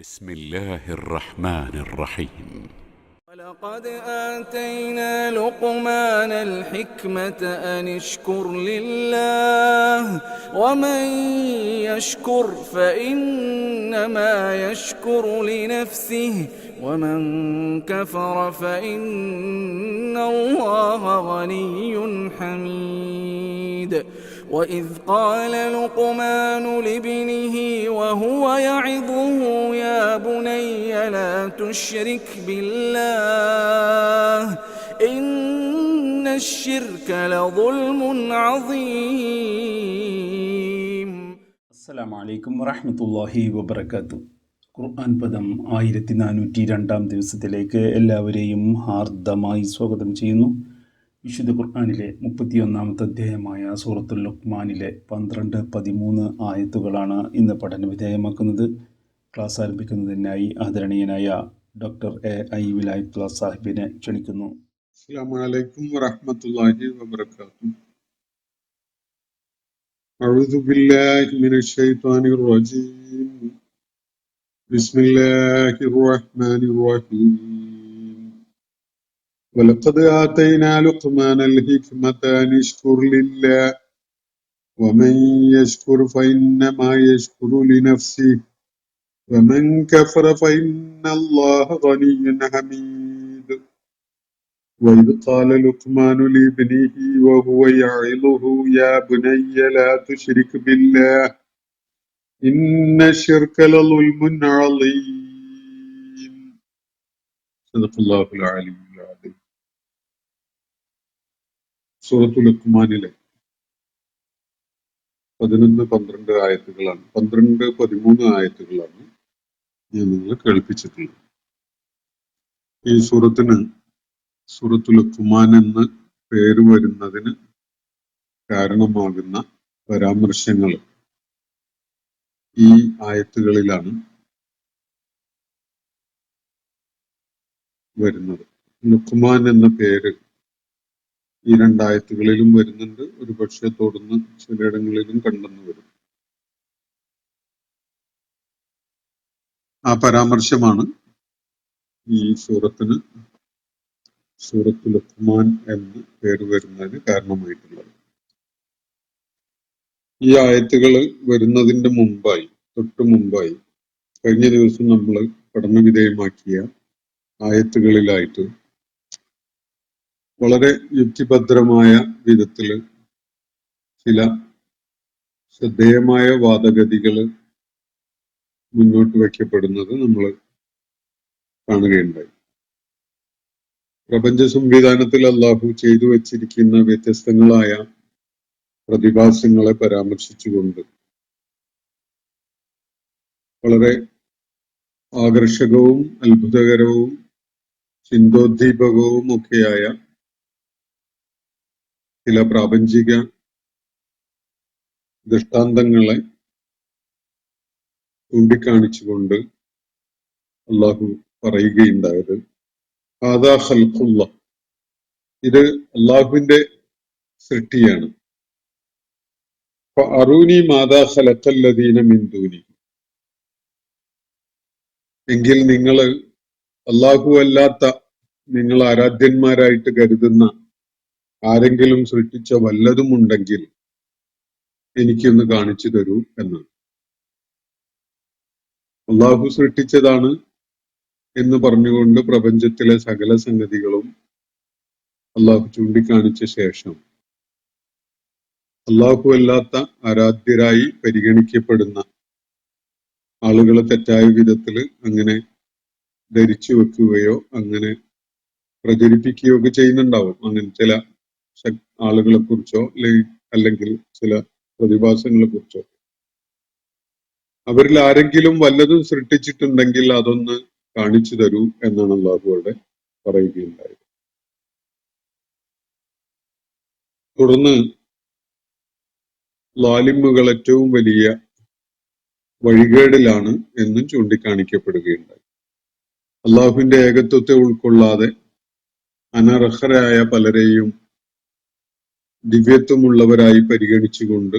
بسم الله الرحمن الرحيم. ولقد آتينا لقمان الحكمة أن اشكر لله ومن يشكر فإنما يشكر لنفسه ومن كفر فإن الله غني حميد. وإذ قال لقمان لابنه وهو يعظه يا بني لا تشرك بالله إن الشرك لظلم عظيم. അസ്സലാമു അലൈക്കും വറഹ്മത്തുള്ളാഹി വബറകാതുഹു. ഖുർആൻ പദം 1402 ദിവസത്തിലേക്ക് എല്ലാവരെയും ഹാർദമായി സ്വാഗതം ചെയ്യുന്നു. വിശുദ്ധ ഖുർആനിലെ 31-ാമത്തെ അധ്യായമായ സൂറത്തുൽ ലുഖ്മാനിലെ 12-13 ആയത്തുകളാണ് ഇന്ന് പഠന വിധേയമാക്കുന്നത്. ക്ലാസ് ആരംഭിക്കുന്നതിനായി ആദരണീയനായ ഡോക്ടർ എ വിലായത്തുള്ള സാഹിബിനെ ക്ഷണിക്കുന്നു. അസ്സലാമു അലൈക്കും വറഹ്മത്തുള്ളാഹി വബറകാതുഹു. അഊദു ബില്ലാഹി മിനശ് ശൈത്വാനിർ റജീം. ബിസ്മില്ലാഹിർ റഹ്മാനിർ റഹീം. വലഖദ് ആതൈനാ ലുഖ്മാനൽ ഹിക്മത അൻ ഇശ്കുർ ലില്ലാഹി വമൻ യശ്കുർ ഫഇന്നമാ യശ്കുറു ലിനഫ്സിഹി വമൻ കഫറ ഫഇന്നല്ലാഹ ഗനിയ്യുൻ ഹമീദ്. وإذ قال لقمان لابنه وهو يعظه يا بني لا تشرك بالله إن الشرك لظلم عظيم. صدق الله العلي العظيم. സൂറത്തുൽ ലുഖ്മാനിലെ 11-12 ആയത്തുകളാണ്, 12-13 ആയത്തുകളാണ് ഞാൻ നിങ്ങളെ കേൾപ്പിച്ചിട്ടുള്ളത്. ഈ സൂറത്തിന് സൂറത്തുൽ ലുഖ്മാൻ എന്ന് പേര് വരുന്നതിന് കാരണമാകുന്ന പരാമർശങ്ങൾ ഈ ആയത്തുകളിലാണ് വരുന്നത്. ലുഖ്മാൻ എന്ന പേര് ഈ രണ്ടായത്തുകളിലും വരുന്നുണ്ട്. ഒരു പക്ഷേ തുടർന്ന് ചിലയിടങ്ങളിലും കണ്ടെന്ന് വരും. ആ പരാമർശമാണ് ഈ സൂറത്തിന് സൂറത്തുൽ ലുഖ്മാൻ എന്ന് പേര് വരുന്നതിന് കാരണമായിട്ടുള്ളത്. ഈ ആയത്തുകൾ വരുന്നതിന്റെ തൊട്ടു മുമ്പായി കഴിഞ്ഞ ദിവസം നമ്മൾ പഠന വിധേയമാക്കിയ ആയത്തുകളിലായിട്ട് വളരെ യുക്തിഭദ്രമായ വിധത്തില് ചില ശ്രദ്ധേയമായ വാദഗതികൾ മുന്നോട്ട് വയ്ക്കപ്പെടുന്നത് നമ്മൾ കാണുകയുണ്ടായി. പ്രപഞ്ച സംവിധാനത്തിൽ അല്ലാഹു ചെയ്തു വച്ചിരിക്കുന്ന വ്യത്യസ്തങ്ങളായ പ്രതിഭാസങ്ങളെ പരാമർശിച്ചുകൊണ്ട് വളരെ ആകർഷകവും അത്ഭുതകരവും ചിന്തോദ്ദീപകവും ഒക്കെയായ ചില പ്രാപഞ്ചിക ദൃഷ്ടാന്തങ്ങളെ ചൂണ്ടിക്കാണിച്ചുകൊണ്ട് അല്ലാഹു പറയുകയുണ്ടായത്, ഹാദാ ഖൽഖുല്ലാഹ്, ഇത് അല്ലാഹുവിന്റെ സൃഷ്ടിയാണ്. ഫഅറൂനി മാദാ ഖലഖല്ലദീന മിൻ ദൂനി, എങ്കിൽ നിങ്ങൾ അല്ലാഹു അല്ലാത്ത നിങ്ങൾ ആരാധ്യന്മാരായിട്ട് കരുതുന്ന ആരെങ്കിലും സൃഷ്ടിച്ച വല്ലതും ഉണ്ടെങ്കിൽ എനിക്കൊന്ന് കാണിച്ചു തരൂ എന്നാണ്. അല്ലാഹു സൃഷ്ടിച്ചതാണ് എന്ന് പറഞ്ഞുകൊണ്ട് പ്രപഞ്ചത്തിലെ സകല സംഗതികളും അല്ലാഹു ചൂണ്ടിക്കാണിച്ച ശേഷം അല്ലാഹു അല്ലാത്ത ആരാധ്യരായി പരിഗണിക്കപ്പെടുന്ന ആളുകൾ തെറ്റായ വിധത്തിൽ അങ്ങനെ ധരിച്ചു വെക്കുകയോ അങ്ങനെ പ്രചരിപ്പിക്കുകയോ ഒക്കെ ചെയ്യുന്നുണ്ടാവും. അങ്ങനെ ചില ആളുകളെ കുറിച്ചോ അല്ലെങ്കിൽ ചില പ്രതിഭാസങ്ങളെ കുറിച്ചോ. അവരിൽ ആരെങ്കിലും വല്ലതും സൃഷ്ടിച്ചിട്ടുണ്ടെങ്കിൽ അതൊന്ന് കാണിച്ചു തരൂ എന്നാണ് അല്ലാഹു അവിടെ പറയുകയുണ്ടായത്. തുടർന്ന് ലാലിമുകൾ ഏറ്റവും വലിയ വഴികേടിലാണ് എന്നും ചൂണ്ടിക്കാണിക്കപ്പെടുകയുണ്ടായി. അള്ളാഹുവിന്റെ ഏകത്വത്തെ ഉൾക്കൊള്ളാതെ അനർഹരായ പലരെയും ദിവ്യത്വമുള്ളവരായി പരിഗണിച്ചുകൊണ്ട്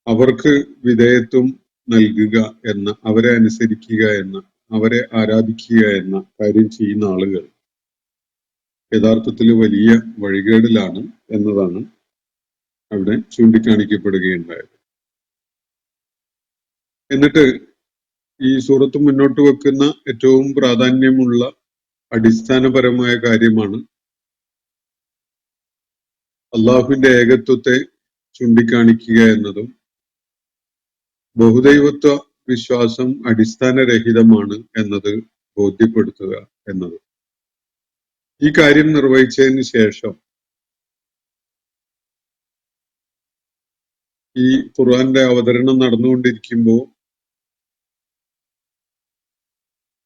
അവർക്ക് വിധേയത്വം നൽകുക എന്ന, അവരെ അനുസരിക്കുക എന്ന, അവരെ ആരാധിക്കുക എന്ന കാര്യം ചെയ്യുന്ന ആളുകൾ യഥാർത്ഥത്തിൽ വലിയ വഴികേടിലാണ് എന്നതാണ് അവിടെ ചൂണ്ടിക്കാണിക്കപ്പെടുകയുണ്ടായത്. എന്നിട്ട് ഈ സൂറത്ത് മുന്നോട്ട് വെക്കുന്ന ഏറ്റവും പ്രാധാന്യമുള്ള അടിസ്ഥാനപരമായ കാര്യമാണ് അള്ളാഹുവിന്റെ ഏകത്വത്തെ ചൂണ്ടിക്കാണിക്കുക എന്നതും ബഹുദൈവത്വ വിശ്വാസം അടിസ്ഥാനരഹിതമാണ് എന്നത് ബോധ്യപ്പെടുത്തുക എന്നത്. ഈ കാര്യം നിർവഹിച്ചതിന് ശേഷം ഈ ഖുർആന്റെ അവതരണം നടന്നുകൊണ്ടിരിക്കുമ്പോൾ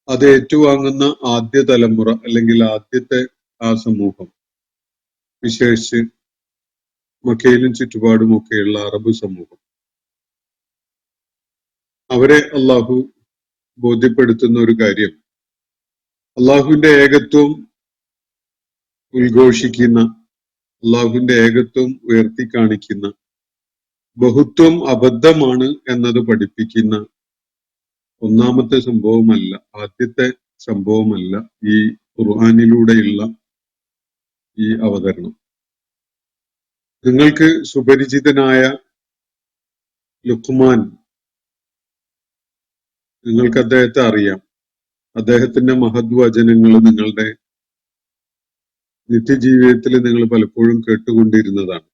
അത് ഏറ്റുവാങ്ങുന്ന ആദ്യ തലമുറ അല്ലെങ്കിൽ ആദ്യത്തെ ആ സമൂഹം, വിശേഷിച്ച് മക്കയിലും ചുറ്റുപാടുമൊക്കെയുള്ള അറബ് സമൂഹം, അവരെ അള്ളാഹു ബോധ്യപ്പെടുത്തുന്ന ഒരു കാര്യം, അള്ളാഹുവിന്റെ ഏകത്വം ഉദ്ഘോഷിക്കുന്ന, അള്ളാഹുവിന്റെ ഏകത്വം ഉയർത്തി കാണിക്കുന്ന, ബഹുത്വം അബദ്ധമാണ് എന്നത് പഠിപ്പിക്കുന്ന ഒന്നാമത്തെ സംഭവമല്ല, ആദ്യത്തെ സംഭവമല്ല ഈ ഖുർആനിലൂടെയുള്ള ഈ അവതരണം. നിങ്ങൾക്ക് സുപരിചിതനായ ലുഖ്മാൻ, നിങ്ങൾക്ക് അദ്ദേഹത്തെ അറിയാം. അദ്ദേഹത്തിന്റെ മഹത് വചനങ്ങൾ നിങ്ങളുടെ നിത്യജീവിതത്തിൽ നിങ്ങൾ പലപ്പോഴും കേട്ടുകൊണ്ടിരുന്നതാണ്.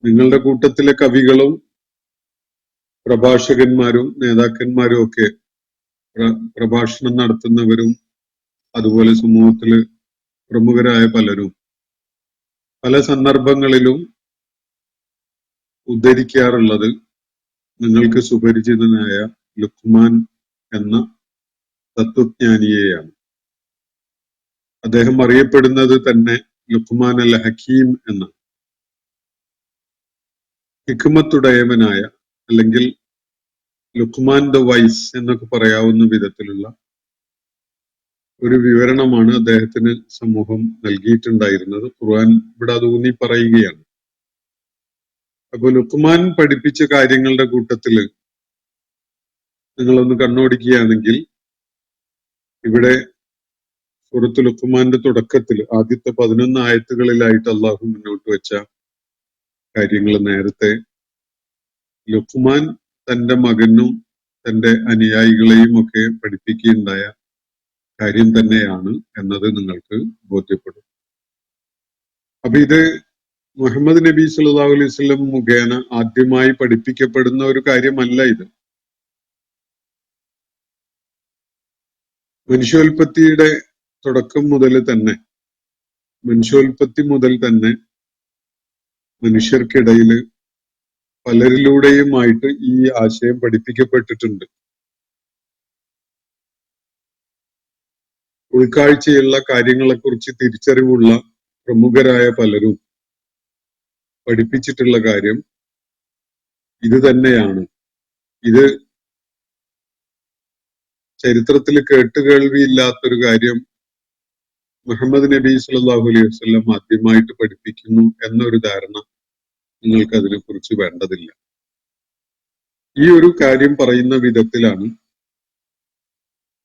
നിങ്ങളുടെ കൂട്ടത്തിലെ കവികളും പ്രഭാഷകന്മാരും നേതാക്കന്മാരും ഒക്കെ, പ്രഭാഷണം നടത്തുന്നവരും അതുപോലെ സമൂഹത്തില് പ്രമുഖരായ പലരും പല സന്ദർഭങ്ങളിലും ഉദ്ധരിക്കാറുള്ളത് നിങ്ങൾക്ക് സുപരിചിതനായ ലുഖ്മാൻ എന്ന തത്വജ്ഞാനിയെയാണ്. അദ്ദേഹം അറിയപ്പെടുന്നത് തന്നെ ലുഖ്മാൻ അൽ ഹക്കീം എന്ന, ഹിക്മത്തുടയവനായ, അല്ലെങ്കിൽ ലുഖ്മാൻ ദ വൈസ് എന്നൊക്കെ പറയാവുന്ന വിധത്തിലുള്ള ഒരു വിവരണമാണ് അദ്ദേഹത്തിന് സമൂഹം നൽകിയിട്ടുണ്ടായിരുന്നത്. ഖുർആൻ ഇവിടെ അത് ഊന്നി പറയുകയാണ്. അപ്പൊ ലുഖ്മാൻ പഠിപ്പിച്ച കാര്യങ്ങളുടെ കൂട്ടത്തില് നിങ്ങളൊന്ന് കണ്ണോടിക്കുകയാണെങ്കിൽ, ഇവിടെ സൂറത്ത് ലുഖ്മാന്റെ തുടക്കത്തിൽ ആദ്യത്തെ 11 ആയത്തുകളിലായിട്ട് അള്ളാഹു മുന്നോട്ട് വെച്ച കാര്യങ്ങൾ നേരത്തെ ലുഖ്മാൻ തന്റെ മകനും തന്റെ അനുയായികളെയും ഒക്കെ പഠിപ്പിക്കുകയുണ്ടായ കാര്യം തന്നെയാണ് എന്നത് നിങ്ങൾക്ക് ബോധ്യപ്പെടും. അപ്പൊ ഇത് മുഹമ്മദ് നബി സല്ലല്ലാഹു അലൈഹി വസല്ലം മുഖേന ആദ്യമായി പഠിപ്പിക്കപ്പെടുന്ന ഒരു കാര്യമല്ല. ഇത് മനുഷ്യോൽപത്തിയുടെ തുടക്കം മുതൽ തന്നെ, മനുഷ്യോൽപത്തി മുതൽ തന്നെ മനുഷ്യർക്കിടയിൽ പലരിലൂടെയുമായിട്ട് ഈ ആശയം പഠിപ്പിക്കപ്പെട്ടിട്ടുണ്ട്. ഉൾക്കാഴ്ചയുള്ള കാര്യങ്ങളെക്കുറിച്ച് തിരിച്ചറിവുള്ള പ്രമുഖരായ പലരും പഠിപ്പിച്ചിട്ടുള്ള കാര്യം ഇത് തന്നെയാണ്. ഇത് ചരിത്രത്തിൽ കേട്ടുകേൾവിയില്ലാത്തൊരു കാര്യം മുഹമ്മദ് നബി സല്ലല്ലാഹു അലൈഹി വസല്ലം ആദ്യമായിട്ട് പഠിപ്പിക്കുന്നു എന്നൊരു ധാരണ നിങ്ങൾക്ക് അതിനെ കുറിച്ച് വേണ്ടതില്ല. ഈ ഒരു കാര്യം പറയുന്ന വിധത്തിലാണ്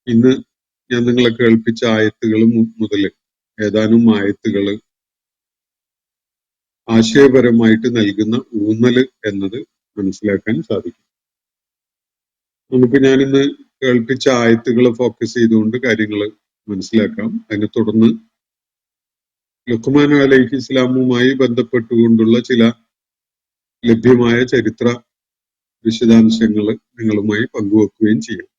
ഇന്ന് ഞാൻ നിങ്ങളെ കേൾപ്പിച്ച ആയത്തുകൾ മുതൽ ഏതാനും ആയത്തുകൾ ആശയപരമായിട്ട് നൽകുന്ന ഊന്നല് എന്നത് മനസ്സിലാക്കാൻ സാധിക്കും. നമുക്ക് ഞാനിന്ന് കേൾപ്പിച്ച ആയത്തുകൾ ഫോക്കസ് ചെയ്തുകൊണ്ട് കാര്യങ്ങൾ മനസ്സിലാക്കാം. അതിനെ തുടർന്ന് ലുഖ്മാൻ അലൈഹി ഇസ്ലാമുമായി ബന്ധപ്പെട്ടുകൊണ്ടുള്ള ചില ലഭ്യമായ ചരിത്ര വിശദാംശങ്ങൾ നിങ്ങളുമായി പങ്കുവെക്കുകയും ചെയ്യാം.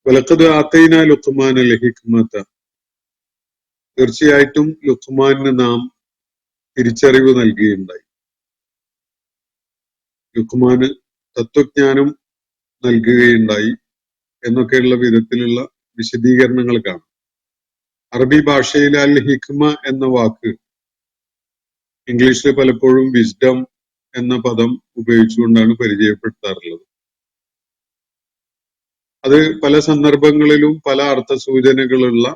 വലഖദ് ആതൈനാ ലുഖ്മാൻ അൽ ഹിക്മത, തീർച്ചയായിട്ടും ലുഖ്മാന് നാം തിരിച്ചറിവ് നൽകുകയുണ്ടായി. ലുഖ്മാന് തത്വജ്ഞാനം നൽകുകയുണ്ടായി എന്നൊക്കെയുള്ള വിധത്തിലുള്ള വിശദീകരണങ്ങൾ കാണാം. അറബി ഭാഷയിൽ അൽ ഹിക്മ എന്ന വാക്ക് ഇംഗ്ലീഷിൽ പലപ്പോഴും വിസ്ഡം എന്ന പദം ഉപയോഗിച്ചുകൊണ്ടാണ് പരിചയപ്പെടുത്താറുള്ളത്. അത് പല സന്ദർഭങ്ങളിലും പല അർത്ഥസൂചനകളുള്ള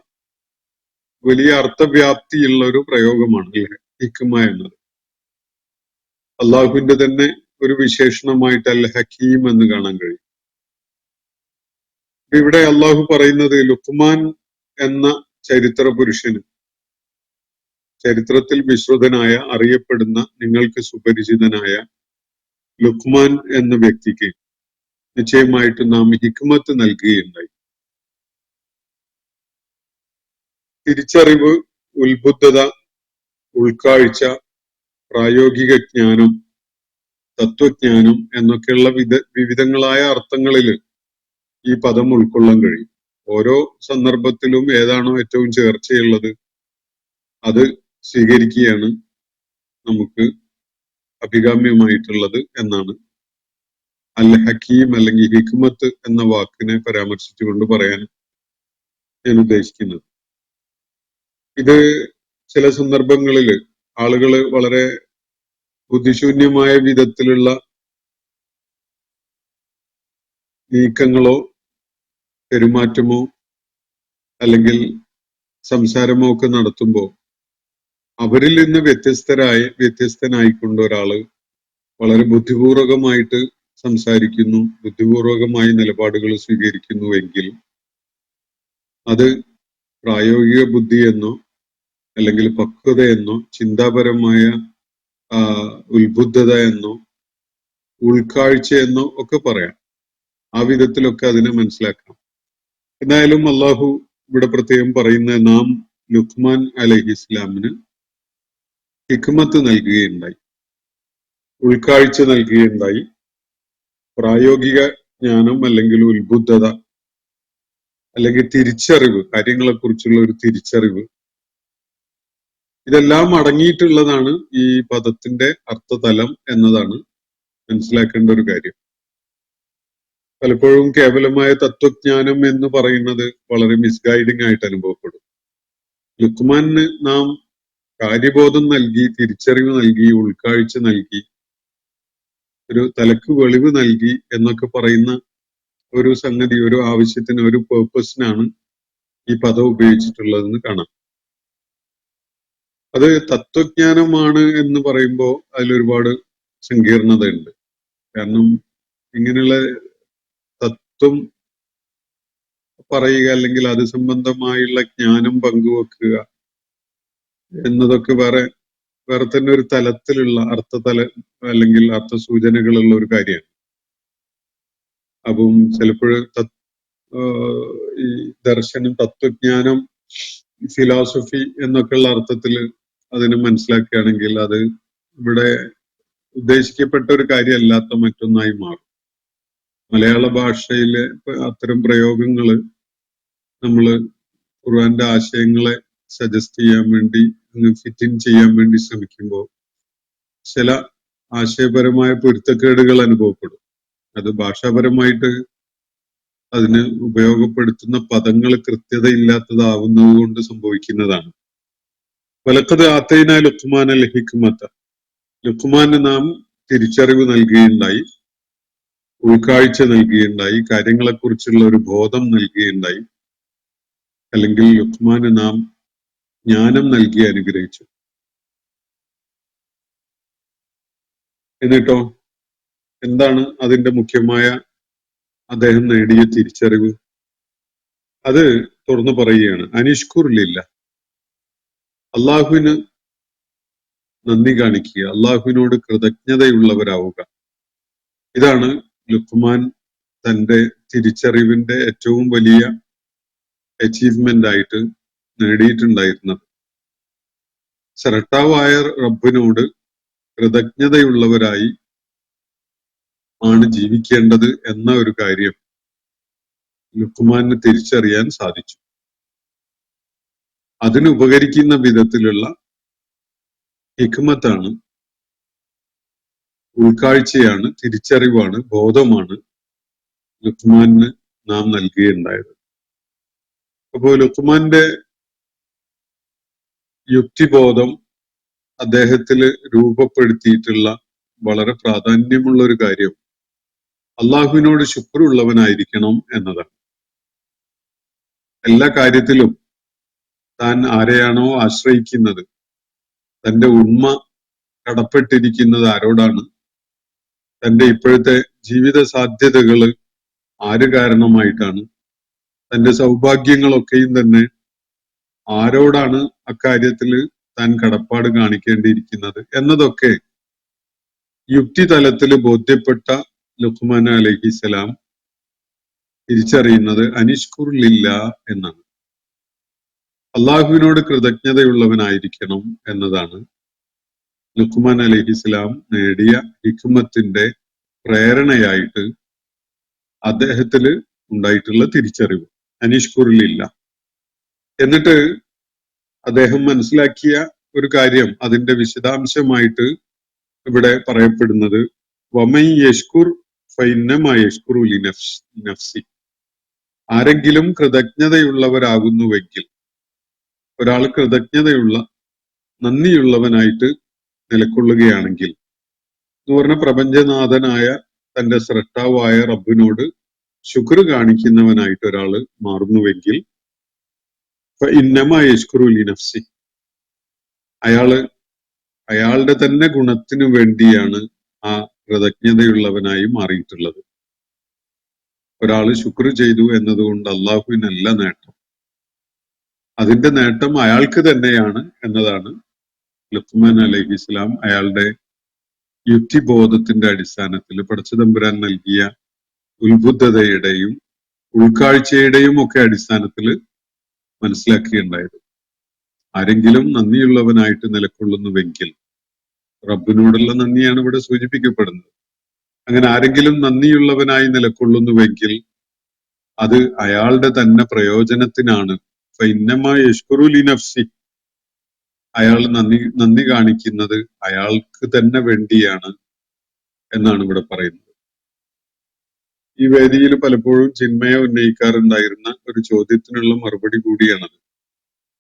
വലിയ അർത്ഥവ്യാപ്തിയുള്ള ഒരു പ്രയോഗമാണ് ഹിക്മ എന്നത്. അള്ളാഹുവിന്റെ തന്നെ ഒരു വിശേഷണമായിട്ട് അൽ ഹക്കീം എന്ന് കാണാൻ കഴിയും. ഇവിടെ അള്ളാഹു പറയുന്നത് ലുക്മാൻ എന്ന ചരിത്ര പുരുഷന്, ചരിത്രത്തിൽ വിശ്രുതനായ അറിയപ്പെടുന്ന നിങ്ങൾക്ക് സുപരിചിതനായ ലുക്മാൻ എന്ന വ്യക്തിക്ക് നിശ്ചയമായിട്ട് നാം ഹിക്മത്ത് നൽകുകയുണ്ടായി. തിരിച്ചറിവ്, ഉത്ബുദ്ധത, ഉൾക്കാഴ്ച, പ്രായോഗിക ജ്ഞാനം, തത്വജ്ഞാനം എന്നൊക്കെയുള്ള വിവിധങ്ങളായ അർത്ഥങ്ങളിൽ ഈ പദം ഉൾക്കൊള്ളാൻ കഴിയും. ഓരോ സന്ദർഭത്തിലും ഏതാണോ ഏറ്റവും ചേർച്ചയുള്ളത് അത് സ്വീകരിക്കുകയാണ് നമുക്ക് അഭികാമ്യമായിട്ടുള്ളത് എന്നാണ് അൽ ഹക്കീം അല്ലെങ്കിൽ ഹിക്മത്ത് എന്ന വാക്കിനെ പരാമർശിച്ചുകൊണ്ട് പറയാൻ ഞാൻ ഉദ്ദേശിക്കുന്നത്. ഇത് ചില സന്ദർഭങ്ങളിൽ ആളുകൾ വളരെ ബുദ്ധിശൂന്യമായ വിധത്തിലുള്ള നീക്കങ്ങളോ പെരുമാറ്റമോ അല്ലെങ്കിൽ സംസാരമോ ഒക്കെ നടത്തുമ്പോൾ അവരിൽ നിന്ന് വ്യത്യസ്തനായിക്കൊണ്ട് ഒരാള് വളരെ ബുദ്ധിപൂർവകമായിട്ട് സംസാരിക്കുന്നു, ബുദ്ധിപൂർവകമായ നിലപാടുകൾ സ്വീകരിക്കുന്നുവെങ്കിൽ അത് പ്രായോഗിക ബുദ്ധിയെന്നോ അല്ലെങ്കിൽ പക്വതയെന്നോ ചിന്താപരമായ ഉത്ബുദ്ധത എന്നോ ഉൾക്കാഴ്ചയെന്നോ ഒക്കെ പറയാം. ആ വിധത്തിലൊക്കെ അതിനെ മനസ്സിലാക്കാം. എന്തായാലും അള്ളാഹു ഇവിടെ പ്രത്യേകം പറയുന്ന നാം ലുക്മാൻ അലൈഹി ഇസ്ലാമിന് ഹിക്മത്ത് നൽകുകയുണ്ടായി, ഉൾക്കാഴ്ച നൽകുകയുണ്ടായി, പ്രായോഗിക ജ്ഞാനം അല്ലെങ്കിൽ ഉത്ബുദ്ധത അല്ലെങ്കിൽ തിരിച്ചറിവ്, കാര്യങ്ങളെ കുറിച്ചുള്ള ഒരു തിരിച്ചറിവ്, ഇതെല്ലാം അടങ്ങിയിട്ടുള്ളതാണ് ഈ പദത്തിന്റെ അർത്ഥതലം എന്നതാണ് മനസ്സിലാക്കേണ്ട ഒരു കാര്യം. പലപ്പോഴും കേവലമായ തത്വജ്ഞാനം എന്ന് പറയുന്നത് വളരെ മിസ്ഗൈഡിങ് ആയിട്ട് അനുഭവപ്പെടും. ലുക്മാന് നാം കാര്യബോധം നൽകി, തിരിച്ചറിവ് നൽകി, ഉൾക്കാഴ്ച നൽകി, ഒരു തലക്ക് വെളിവ് നൽകി എന്നൊക്കെ പറയുന്ന ഒരു സംഗതി, ഒരു ആവശ്യത്തിന്, ഒരു പേർപ്പസിനാണ് ഈ പദം ഉപയോഗിച്ചിട്ടുള്ളതെന്ന് കാണാം. അത് തത്വജ്ഞാനമാണ് എന്ന് പറയുമ്പോൾ അതിലൊരുപാട് സങ്കീർണത ഉണ്ട്. കാരണം ഇങ്ങനെയുള്ള തത്വം പറയുക അല്ലെങ്കിൽ അത് സംബന്ധമായുള്ള ജ്ഞാനം പങ്കുവെക്കുക എന്നതൊക്കെ വേറെ തന്നെ ഒരു തലത്തിലുള്ള അർത്ഥതല അല്ലെങ്കിൽ അർത്ഥസൂചനകളുള്ള ഒരു കാര്യമാണ്. അപ്പം ചിലപ്പോൾ ഈ ദർശനം, തത്വജ്ഞാനം, ഫിലോസഫി എന്നൊക്കെയുള്ള അർത്ഥത്തിൽ അതിനെ മനസ്സിലാക്കുകയാണെങ്കിൽ അത് ഇവിടെ ഉദ്ദേശിക്കപ്പെട്ട ഒരു കാര്യമല്ലാത്ത മറ്റൊന്നായി മാറും. മലയാള ഭാഷയിലെ അത്തരം പ്രയോഗങ്ങൾ നമ്മൾ ഖുർആന്റെ ആശയങ്ങളെ സജസ്റ്റ് ചെയ്യാൻ വേണ്ടി, ഫിറ്റ് ഇൻ ചെയ്യാൻ വേണ്ടി ശ്രമിക്കുമ്പോൾ ചില ആശയപരമായ പൊരുത്തക്കേടുകൾ അനുഭവപ്പെടും. അത് ഭാഷാപരമായിട്ട് അതിന് ഉപയോഗപ്പെടുത്തുന്ന പദങ്ങൾ കൃത്യതയില്ലാത്തതാവുന്നത് കൊണ്ട് സംഭവിക്കുന്നതാണ്. വലഖദ് ആതൈനാ ലുഖ്മാനൽ ഹിക്മത, ലുഖ്മാന് നാം തിരിച്ചറിവ് നൽകുകയുണ്ടായി, ഉൾക്കാഴ്ച നൽകുകയുണ്ടായി, കാര്യങ്ങളെക്കുറിച്ചുള്ള ഒരു ബോധം നൽകുകയുണ്ടായി, അല്ലെങ്കിൽ ലുഖ്മാന് നാം ജ്ഞാനം നൽകി അനുഗ്രഹിച്ചു. എന്നിട്ടോ എന്താണ് അതിന്റെ മുഖ്യമായ അദ്ദേഹം നേടിയ തിരിച്ചറിവ്? അത് തുറന്നു പറയുകയാണ്, അനിഷ്കുറിലില്ല, അള്ളാഹുവിന് നന്ദി കാണിക്കുക, അള്ളാഹുവിനോട് കൃതജ്ഞതയുള്ളവരാവുക. ഇതാണ് ലുഖ്മാൻ തന്റെ തിരിച്ചറിവിന്റെ ഏറ്റവും വലിയ അച്ചീവ്മെന്റ് ആയിട്ട് നേടിയിട്ടുണ്ടായിരുന്നത്. സൃഷ്ടാവായ റബ്ബിനോട് കൃതജ്ഞതയുള്ളവരായി ആണ് ജീവിക്കേണ്ടത് എന്ന ഒരു കാര്യം ലുഖ്മാന് തിരിച്ചറിയാൻ സാധിച്ചു. അതിനുപകരിക്കുന്ന വിധത്തിലുള്ള ഹിക്മത്താണ്, ഉൾക്കാഴ്ചയാണ്, തിരിച്ചറിവാണ്, ബോധമാണ് ലുഖ്മാന് നാം നൽകുകയുണ്ടായത്. അപ്പോൾ ലുഖ്മാന്റെ യുക്തിബോധം അദ്ദേഹത്തിൽ രൂപപ്പെടുത്തിയിട്ടുള്ള വളരെ പ്രാധാന്യമുള്ള ഒരു കാര്യം അള്ളാഹുവിനോട് ശുക്രുള്ളവനായിരിക്കണം എന്നതാണ്. എല്ലാ കാര്യത്തിലും താൻ ആരെയാണോ ആശ്രയിക്കുന്നത്, തന്റെ ഉണ്മ കടപ്പെട്ടിരിക്കുന്നത് ആരോടാണ്, തന്റെ ഇപ്പോഴത്തെ ജീവിത സാധ്യതകള് ആര് കാരണമായിട്ടാണ്, തന്റെ സൗഭാഗ്യങ്ങളൊക്കെയും തന്നെ ആരോടാണ് അക്കാര്യത്തിൽ താൻ കടപ്പാട് കാണിക്കേണ്ടിയിരിക്കുന്നത് എന്നതൊക്കെ യുക്തിതലത്തിൽ ബോധ്യപ്പെട്ട ലുഖ്മാൻ അലൈഹിസ്സലാം തിരിച്ചറിയുന്നത് അനിഷ്കുറില്ല എന്നാണ്. അള്ളാഹുവിനോട് കൃതജ്ഞതയുള്ളവനായിരിക്കണം എന്നതാണ് ലുഖ്മാൻ അലൈഹിസ്സലാം നേടിയ ഹിക്മത്തിന്റെ പ്രേരണയായിട്ട് അദ്ദേഹത്തില് ഉണ്ടായിട്ടുള്ള തിരിച്ചറിവ്. അനിഷ്കുറിലില്ല. എന്നിട്ട് അദ്ദേഹം മനസ്സിലാക്കിയ ഒരു കാര്യം, അതിന്റെ വിശദാംശമായിട്ട് ഇവിടെ പറയപ്പെടുന്നത് വമൻ യഷ്കുർ ഫഇന്നമാ യഷ്കുറു ലിനഫ്സി. ആരെങ്കിലും കൃതജ്ഞതയുള്ളവരാകുന്നുവെങ്കിൽ, ഒരാൾ നന്ദിയുള്ളവനായിട്ട് നിലകൊള്ളുകയാണെങ്കിൽ എന്ന് പറഞ്ഞ പ്രപഞ്ചനാഥനായ തന്റെ സ്രഷ്ടാവായ റബ്ബിനോട് ശുക്ർ കാണിക്കുന്നവനായിട്ട് ഒരാൾ മാറുന്നുവെങ്കിൽ ഫഇന്നമാ യഷ്കുറു ലിനഫ്സി, അയാളുടെ തന്നെ ഗുണത്തിനു വേണ്ടിയാണ് ആ കൃതജ്ഞതയുള്ളവനായി മാറിയിട്ടുള്ളത്. ഒരാള് ശുക്ർ ചെയ്തു എന്നതുകൊണ്ട് അള്ളാഹുവിനല്ല നേട്ടം, അതിന്റെ നേട്ടം അയാൾക്ക് തന്നെയാണ് എന്നതാണ് ലുഖ്മാൻ അലൈഹിസ്സലാം അയാളുടെ യുക്തിബോധത്തിന്റെ അടിസ്ഥാനത്തിൽ പടച്ചതമ്പുരാൻ നൽകിയ ഉത്ബുദ്ധതയുടെയും ഉൾക്കാഴ്ചയുടെയും ഒക്കെ അടിസ്ഥാനത്തിൽ മനസ്സിലാക്കുകയുണ്ടായത്. ആരെങ്കിലും നന്ദിയുള്ളവനായിട്ട് നിലകൊള്ളുന്നുവെങ്കിൽ, റബ്ബിനോടുള്ള നന്ദിയാണ് ഇവിടെ സൂചിപ്പിക്കപ്പെടുന്നത്, അങ്ങനെ ആരെങ്കിലും നന്ദിയുള്ളവനായി നിലകൊള്ളുന്നുവെങ്കിൽ അത് അയാളുടെ തന്നെ പ്രയോജനത്തിനാണ്. ഫഇന്നമാ യഷ്കുറു ലിനഫ്സി, അയാൾ നന്ദി കാണിക്കുന്നത് അയാൾക്ക് തന്നെ വേണ്ടിയാണ് എന്നാണ് ഇവിടെ പറയുന്നത്. ഈ വേദിയിൽ പലപ്പോഴും ചിന്മയ ഉന്നയിക്കാറുണ്ടായിരുന്ന ഒരു ചോദ്യത്തിനുള്ള മറുപടി കൂടിയാണത്.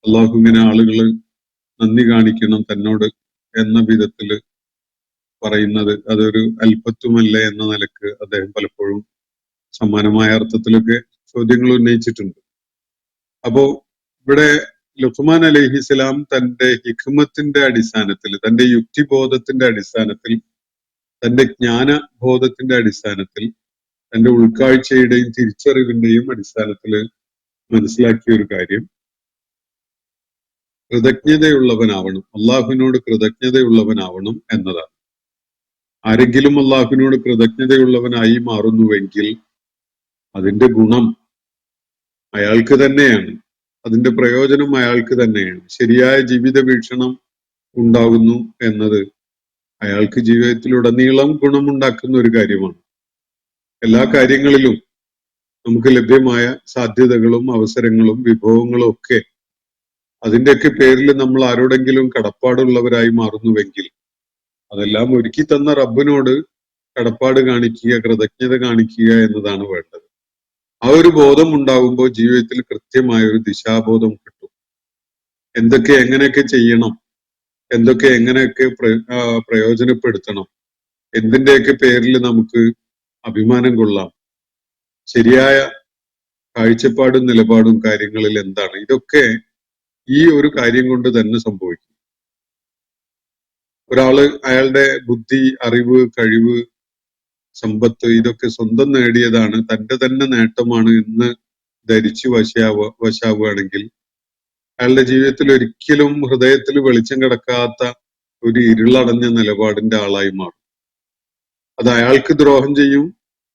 അള്ളാഹു ഇങ്ങനെ ആളുകള് നന്ദി കാണിക്കണം തന്നോട് എന്ന വിധത്തില് പറയുന്നത് അതൊരു അല്പത്വമല്ലേ എന്ന നിലക്ക് അദ്ദേഹം പലപ്പോഴും സമാനമായ അർത്ഥത്തിലൊക്കെ ചോദ്യങ്ങൾ ഉന്നയിച്ചിട്ടുണ്ട്. അപ്പോ ഇവിടെ ലുഖ്മാൻ അലൈഹിസ്സലാം തന്റെ ഹിക്മത്തിന്റെ അടിസ്ഥാനത്തിൽ, തന്റെ യുക്തിബോധത്തിന്റെ അടിസ്ഥാനത്തിൽ, തന്റെ ജ്ഞാനബോധത്തിന്റെ അടിസ്ഥാനത്തിൽ, തന്റെ ഉൾക്കാഴ്ചയുടെയും തിരിച്ചറിവിന്റെയും അടിസ്ഥാനത്തിൽ മനസ്സിലാക്കിയ ഒരു കാര്യം, കൃതജ്ഞതയുള്ളവനാവണം, അള്ളാഹുവിനോട് കൃതജ്ഞതയുള്ളവനാവണം എന്നതാണ്. ആരെങ്കിലും അള്ളാഹുവിനോട് കൃതജ്ഞതയുള്ളവനായി മാറുന്നുവെങ്കിൽ അതിന്റെ ഗുണം അയാൾക്ക് തന്നെയാണ്, അതിന്റെ പ്രയോജനം അയാൾക്ക് തന്നെയാണ്. ശരിയായ ജീവിത വീക്ഷണം ഉണ്ടാകുന്നു എന്നത് അയാൾക്ക് ജീവിതത്തിലുടനീളം ഗുണമുണ്ടാക്കുന്ന ഒരു കാര്യമാണ്. എല്ലാ കാര്യങ്ങളിലും നമുക്ക് ലഭ്യമായ സാധ്യതകളും അവസരങ്ങളും വിഭവങ്ങളും ഒക്കെ അതിന്റെയൊക്കെ പേരിൽ നമ്മൾ ആരോടെങ്കിലും കടപ്പാടുള്ളവരായി മാറുന്നുവെങ്കിൽ അതെല്ലാം ഒരുക്കി തന്ന റബ്ബിനോട് കടപ്പാട് കാണിക്കുക, കൃതജ്ഞത കാണിക്കുക എന്നതാണ് വേണ്ടത്. ആ ഒരു ബോധം ഉണ്ടാകുമ്പോൾ ജീവിതത്തിൽ കൃത്യമായ ഒരു ദിശാബോധം കിട്ടും. എന്തൊക്കെ എങ്ങനെയൊക്കെ ചെയ്യണം, എന്തൊക്കെ എങ്ങനെയൊക്കെ പ്രയോജനപ്പെടുത്തണം, എന്തിന്റെയൊക്കെ പേരിൽ നമുക്ക് അഭിമാനം കൊള്ളാം, ശരിയായ കാഴ്ചപ്പാടും നിലപാടും കാര്യങ്ങളിൽ എന്താണ്, ഇതൊക്കെ ഈ ഒരു കാര്യം കൊണ്ട് തന്നെ സംഭവിക്കും. ഒരാള് അയാളുടെ ബുദ്ധി, അറിവ്, കഴിവ്, സമ്പത്ത് ഇതൊക്കെ സ്വന്തം നേടിയതാണ്, തന്റെ തന്നെ നേട്ടമാണ് എന്ന് ധരിച്ചു വശാവുകയാണെങ്കിൽ അയാളുടെ ജീവിതത്തിൽ ഒരിക്കലും ഹൃദയത്തിൽ വെളിച്ചം കിടക്കാത്ത ഒരു ഇരുളടഞ്ഞ നിലപാടിന്റെ ആളായി മാറും. അത് അയാൾക്ക് ദ്രോഹം ചെയ്യും,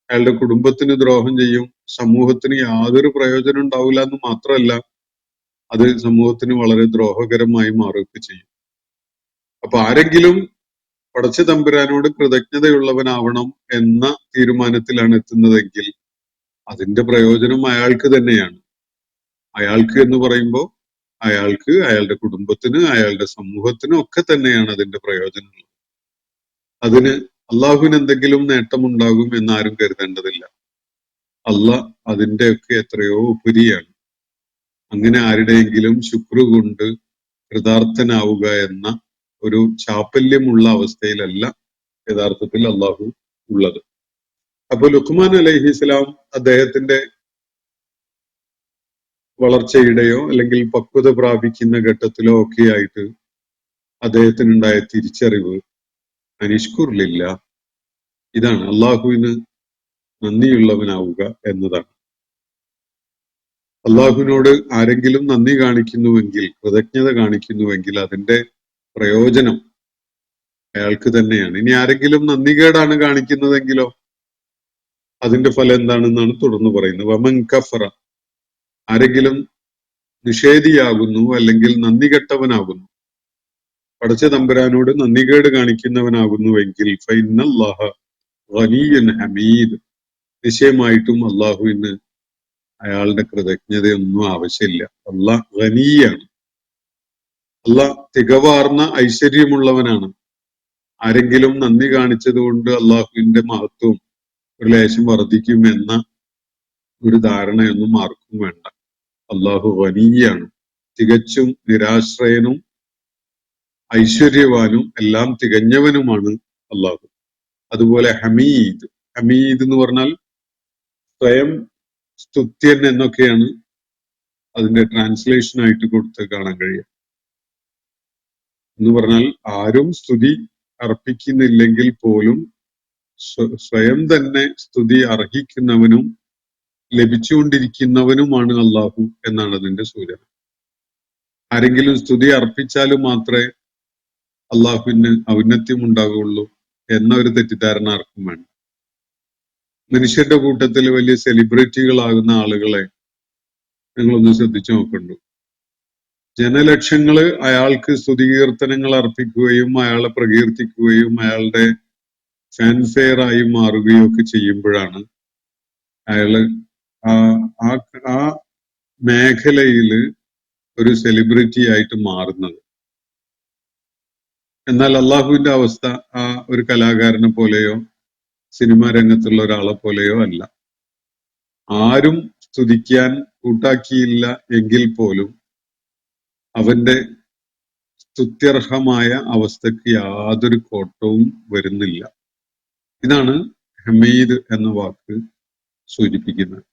അയാളുടെ കുടുംബത്തിന് ദ്രോഹം ചെയ്യും, സമൂഹത്തിന് യാതൊരു പ്രയോജനം ഉണ്ടാവില്ല എന്ന് മാത്രമല്ല അത് സമൂഹത്തിന് വളരെ ദ്രോഹകരമായി മാറുകയൊക്കെ ചെയ്യും. അപ്പൊ ആരെങ്കിലും പടച്ച തമ്പുരാനോട് കൃതജ്ഞതയുള്ളവനാവണം എന്ന തീരുമാനത്തിലാണ് എത്തുന്നതെങ്കിൽ അതിന്റെ പ്രയോജനം അയാൾക്ക് തന്നെയാണ്. അയാൾക്ക് എന്ന് പറയുമ്പോൾ അയാൾക്ക്, അയാളുടെ കുടുംബത്തിന്, അയാളുടെ സമൂഹത്തിനും ഒക്കെ തന്നെയാണ് അതിന്റെ പ്രയോജനമുള്ളത്. അതിന് അള്ളാഹുവിന് എന്തെങ്കിലും നേട്ടമുണ്ടാകും എന്നാരും കരുതേണ്ടതില്ല. അള്ളാഹ് അതിന്റെയൊക്കെ എത്രയോ ഉപരിയാണ്. അങ്ങനെ ആരുടെയെങ്കിലും ശുക്ർ കൊണ്ട് കൃതാർത്ഥനാവുക എന്ന ഒരു ചാപ്പല്യമുള്ള അവസ്ഥയിലല്ല യഥാർത്ഥത്തിൽ അള്ളാഹു ഉള്ളത്. അപ്പൊ ലുഖ്മാൻ അലൈഹിസ്സലാം അദ്ദേഹത്തിന്റെ വളർച്ചയുടെയോ അല്ലെങ്കിൽ പക്വത പ്രാപിക്കുന്ന ഘട്ടത്തിലോ ഒക്കെ ആയിട്ട് അദ്ദേഹത്തിനുണ്ടായ തിരിച്ചറിവ് അനിഷ്കുറില്ല, ഇതാണ് അള്ളാഹുവിന് നന്ദിയുള്ളവനാവുക എന്നതാണ്. അള്ളാഹുവിനോട് ആരെങ്കിലും നന്ദി കാണിക്കുന്നുവെങ്കിൽ, കൃതജ്ഞത കാണിക്കുന്നുവെങ്കിൽ അതിന്റെ പ്രയോജനം അയാൾക്ക് തന്നെയാണ്. ഇനി ആരെങ്കിലും നന്ദികേടാണ് കാണിക്കുന്നതെങ്കിലോ അതിന്റെ ഫലം എന്താണെന്നാണ് തുടർന്ന് പറയുന്നത്. വമൻ കഫറ, ആരെങ്കിലും നിഷേധിയാകുന്നു അല്ലെങ്കിൽ നന്ദി കെട്ടവനാകുന്നു, പടച്ച തമ്പുരാനോട് നന്ദികേട് കാണിക്കുന്നവനാകുന്നുവെങ്കിൽ ഫഇന്നല്ലാഹ ഗനിയ്യുൻ ഹമീദ്, നിശ്ചയമായിട്ടും അള്ളാഹുവിന് അയാളുടെ കൃതജ്ഞതയൊന്നും ആവശ്യമില്ല. അള്ളാഹ് ഗനിയാണ്, അള്ളാഹ് തികവാർന്ന ഐശ്വര്യമുള്ളവനാണ്. ആരെങ്കിലും നന്ദി കാണിച്ചത് കൊണ്ട് അള്ളാഹുവിന്റെ മഹത്വം ഒരു ലേശം വർദ്ധിക്കുമെന്ന ഒരു ധാരണയൊന്നും ആർക്കും വേണ്ട. അള്ളാഹു ഗനിയാണ്, തികച്ചും നിരാശ്രയനും ഐശ്വര്യവാനും എല്ലാം തികഞ്ഞവനുമാണ് അള്ളാഹു. അതുപോലെ ഹമീദ്, ഹമീദ് എന്ന് പറഞ്ഞാൽ സ്വയം സ്തുത്യൻ എന്നൊക്കെയാണ് അതിന്റെ ട്രാൻസ്ലേഷൻ ആയിട്ട് കൊടുത്ത് കാണാൻ കഴിയുക. എന്ന് പറഞ്ഞാൽ ആരും സ്തുതി അർപ്പിക്കുന്നില്ലെങ്കിൽ പോലും സ്വയം തന്നെ സ്തുതി അർഹിക്കുന്നവനും ലഭിച്ചുകൊണ്ടിരിക്കുന്നവനുമാണ് അള്ളാഹു എന്നാണ് അതിന്റെ സൂചന. ആരെങ്കിലും സ്തുതി അർപ്പിച്ചാലും മാത്രമേ അള്ളാഹുവിന് ഔന്നത്യം ഉണ്ടാകുള്ളൂ എന്ന ഒരു തെറ്റിദ്ധാരണ ആർക്കും വേണ്ട. മനുഷ്യരുടെ കൂട്ടത്തിൽ വലിയ സെലിബ്രിറ്റികളാകുന്ന ആളുകളെ നിങ്ങളൊന്ന് ശ്രദ്ധിച്ചു നോക്കണ്ടു. ജനലക്ഷങ്ങള് അയാൾക്ക് സ്തുതികീർത്തനങ്ങൾ അർപ്പിക്കുകയും അയാളെ പ്രകീർത്തിക്കുകയും അയാളുടെ ഫാൻഫെയർ ആയി മാറുകയും ഒക്കെ ചെയ്യുമ്പോഴാണ് അയാള് ആ മേഖലയില് ഒരു സെലിബ്രിറ്റി ആയിട്ട് മാറുന്നത്. എന്നാൽ അള്ളാഹുവിന്റെ അവസ്ഥ ആ ഒരു കലാകാരനെ പോലെയോ സിനിമാ രംഗത്തുള്ള ഒരാളെ പോലെയോ അല്ല. ആരും സ്തുതിക്കാൻ കൂട്ടാക്കിയില്ല എങ്കിൽ പോലും അവന്റെ സ്തുത്യർഹമായ അവസ്ഥക്ക് യാതൊരു കോട്ടവും വരുന്നില്ല. ഇതാണ് ഹമീദ് എന്ന വാക്ക് സൂചിപ്പിക്കുന്നത്.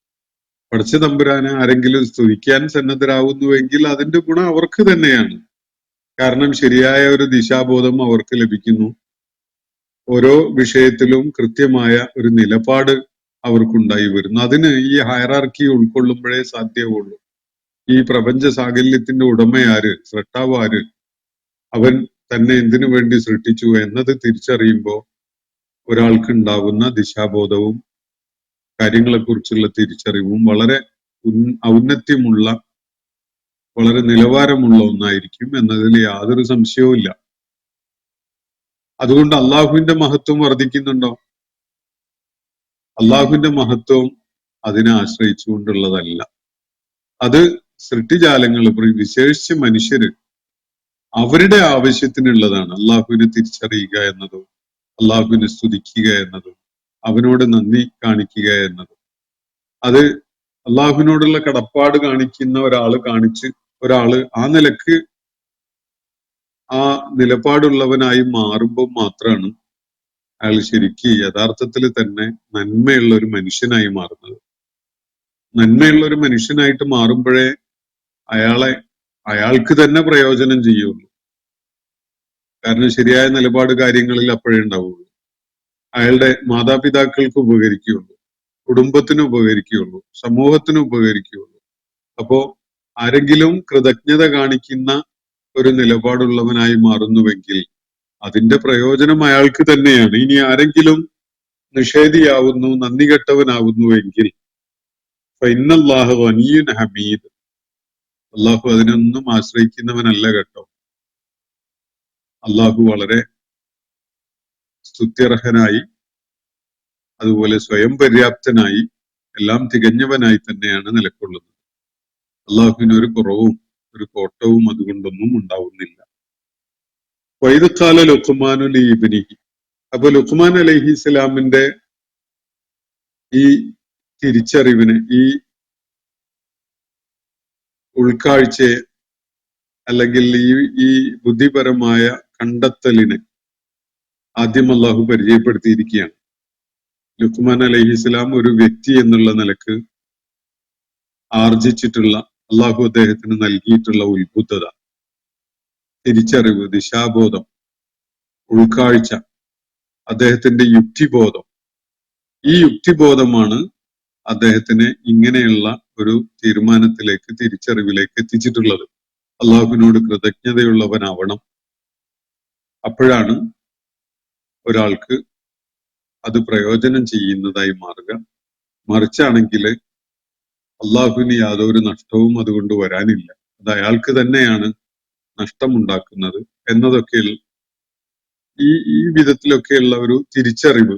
പടച്ച തമ്പുരാനെ ആരെങ്കിലും സ്തുതിക്കാൻ സന്നദ്ധരാകുന്നുവെങ്കിൽ അതിന്റെ ഗുണം അവർക്ക് തന്നെയാണ്. കാരണം ശരിയായ ഒരു ദിശാബോധം അവർക്ക് ലഭിക്കുന്നു. ഓരോ വിഷയത്തിലും കൃത്യമായ ഒരു നിലപാട് അവർക്കുണ്ടായി വരുന്നു. അതിന് ഈ ഹയറാർക്കി ഉൾക്കൊള്ളുമ്പോഴേ സാധ്യമുള്ളൂ. ഈ പ്രപഞ്ച സാകല്യത്തിന്റെ ഉടമയാര്, സൃഷ്ടാവ് ആര്, അവൻ തന്നെ എന്തിനു വേണ്ടി സൃഷ്ടിച്ചു എന്നത് തിരിച്ചറിയുമ്പോൾ ഒരാൾക്ക് ഉണ്ടാകുന്ന ദിശാബോധവും കാര്യങ്ങളെക്കുറിച്ചുള്ള തിരിച്ചറിവും വളരെ ഔന്നത്യമുള്ള, വളരെ നിലവാരമുള്ള ഒന്നായിരിക്കും എന്നതിൽ യാതൊരു സംശയവും ഇല്ല. അതുകൊണ്ട് അള്ളാഹുവിന്റെ മഹത്വം വർദ്ധിക്കുന്നുണ്ടോ? അള്ളാഹുവിന്റെ മഹത്വം അതിനെ ആശ്രയിച്ചുകൊണ്ടുള്ളതല്ല. അത് സൃഷ്ടിജാലങ്ങൾ, വിശേഷിച്ച് മനുഷ്യര് അവരുടെ ആവശ്യത്തിനുള്ളതാണ്. അള്ളാഹുവിനെ തിരിച്ചറിയുക എന്നതും അള്ളാഹുവിനെ സ്തുതിക്കുക എന്നതും അവനോട് നന്ദി കാണിക്കുക എന്നതും അത് അള്ളാഹുവിനോടുള്ള കടപ്പാട് കാണിക്കുന്ന ഒരാള് ആ നിലക്ക് ആ നിലപാടുള്ളവനായി മാറുമ്പോൾ മാത്രമാണ് അയാൾ ശരിക്ക് യഥാർത്ഥത്തിൽ തന്നെ നന്മയുള്ള ഒരു മനുഷ്യനായി മാറുന്നത്. നന്മയുള്ള ഒരു മനുഷ്യനായിട്ട് മാറുമ്പോഴേ അയാൾക്ക് തന്നെ പ്രയോജനം ചെയ്യുള്ളൂ. കാരണം ശരിയായ നിലപാട് കാര്യങ്ങളിൽ അപ്പോഴേ ഉണ്ടാവുള്ളൂ. അയാളുടെ മാതാപിതാക്കൾക്ക് ഉപകരിക്കുകയുള്ളൂ, കുടുംബത്തിന് ഉപകരിക്കുകയുള്ളൂ, സമൂഹത്തിന് ഉപകരിക്കുകയുള്ളൂ. അപ്പോ ആരെങ്കിലും കൃതജ്ഞത കാണിക്കുന്ന ഒരു നിലപാടുള്ളവനായി മാറുന്നുവെങ്കിൽ അതിന്റെ പ്രയോജനം അയാൾക്ക് തന്നെയാണ്. ഇനി ആരെങ്കിലും നിഷേധിയാവുന്നു, നന്ദി കെട്ടവനാകുന്നുവെങ്കിൽ ഫഇന്നല്ലാഹ ഗനിയ്യുൻ ഹമീദ്, അള്ളാഹു അതിനൊന്നും ആശ്രയിക്കുന്നവനല്ല കേട്ടോ. അള്ളാഹു വളരെ സ്തുത്യർഹനായി, അതുപോലെ സ്വയം പര്യാപ്തനായി, എല്ലാം തികഞ്ഞവനായി തന്നെയാണ് നിലകൊള്ളുന്നത്. അള്ളാഹുവിന് ഒരു കുറവും ഒരു കോട്ടവും അതുകൊണ്ടൊന്നും ഉണ്ടാവുന്നില്ല. വൈദക്കാല ലുഖ്മാനു ലീബനിഹി, അപ്പൊ ലുഖ്മാൻ അലൈഹിസ്സലാമിന്റെ ഈ തിരിച്ചറിവിന്, ഈ ഉൾക്കാഴ്ചയെ, അല്ലെങ്കിൽ ഈ ബുദ്ധിപരമായ കണ്ടെത്തലിന് ആദ്യം അള്ളാഹു പരിചയപ്പെടുത്തിയിരിക്കുകയാണ്. ലുഖ്മാൻ അലൈഹിസ്സലാം ഒരു വ്യക്തി എന്നുള്ള നിലക്ക് ആർജിച്ചിട്ടുള്ള, അള്ളാഹു അദ്ദേഹത്തിന് നൽകിയിട്ടുള്ള ഉത്ബുദ്ധത, തിരിച്ചറിവ്, ദിശാബോധം, ഉൾക്കാഴ്ച, അദ്ദേഹത്തിന്റെ യുക്തിബോധം, ഈ യുക്തിബോധമാണ് അദ്ദേഹത്തിനെ ഇങ്ങനെയുള്ള ഒരു തീരുമാനത്തിലേക്ക്, തിരിച്ചറിവിലേക്ക് എത്തിച്ചിട്ടുള്ളത്. അള്ളാഹുവിനോട് കൃതജ്ഞതയുള്ളവനാവണം. അപ്പോഴാണ് ഒരാൾക്ക് അത് പ്രയോജനം ചെയ്യുന്നതായി മാറുക. മറിച്ചാണെങ്കിൽ അള്ളാഹുവിന് യാതൊരു നഷ്ടവും അതുകൊണ്ട് വരാനില്ല. അത് അയാൾക്ക് തന്നെയാണ് നഷ്ടമുണ്ടാക്കുന്നത് എന്നതൊക്കെ ഈ വിധത്തിലൊക്കെയുള്ള ഒരു തിരിച്ചറിവ്,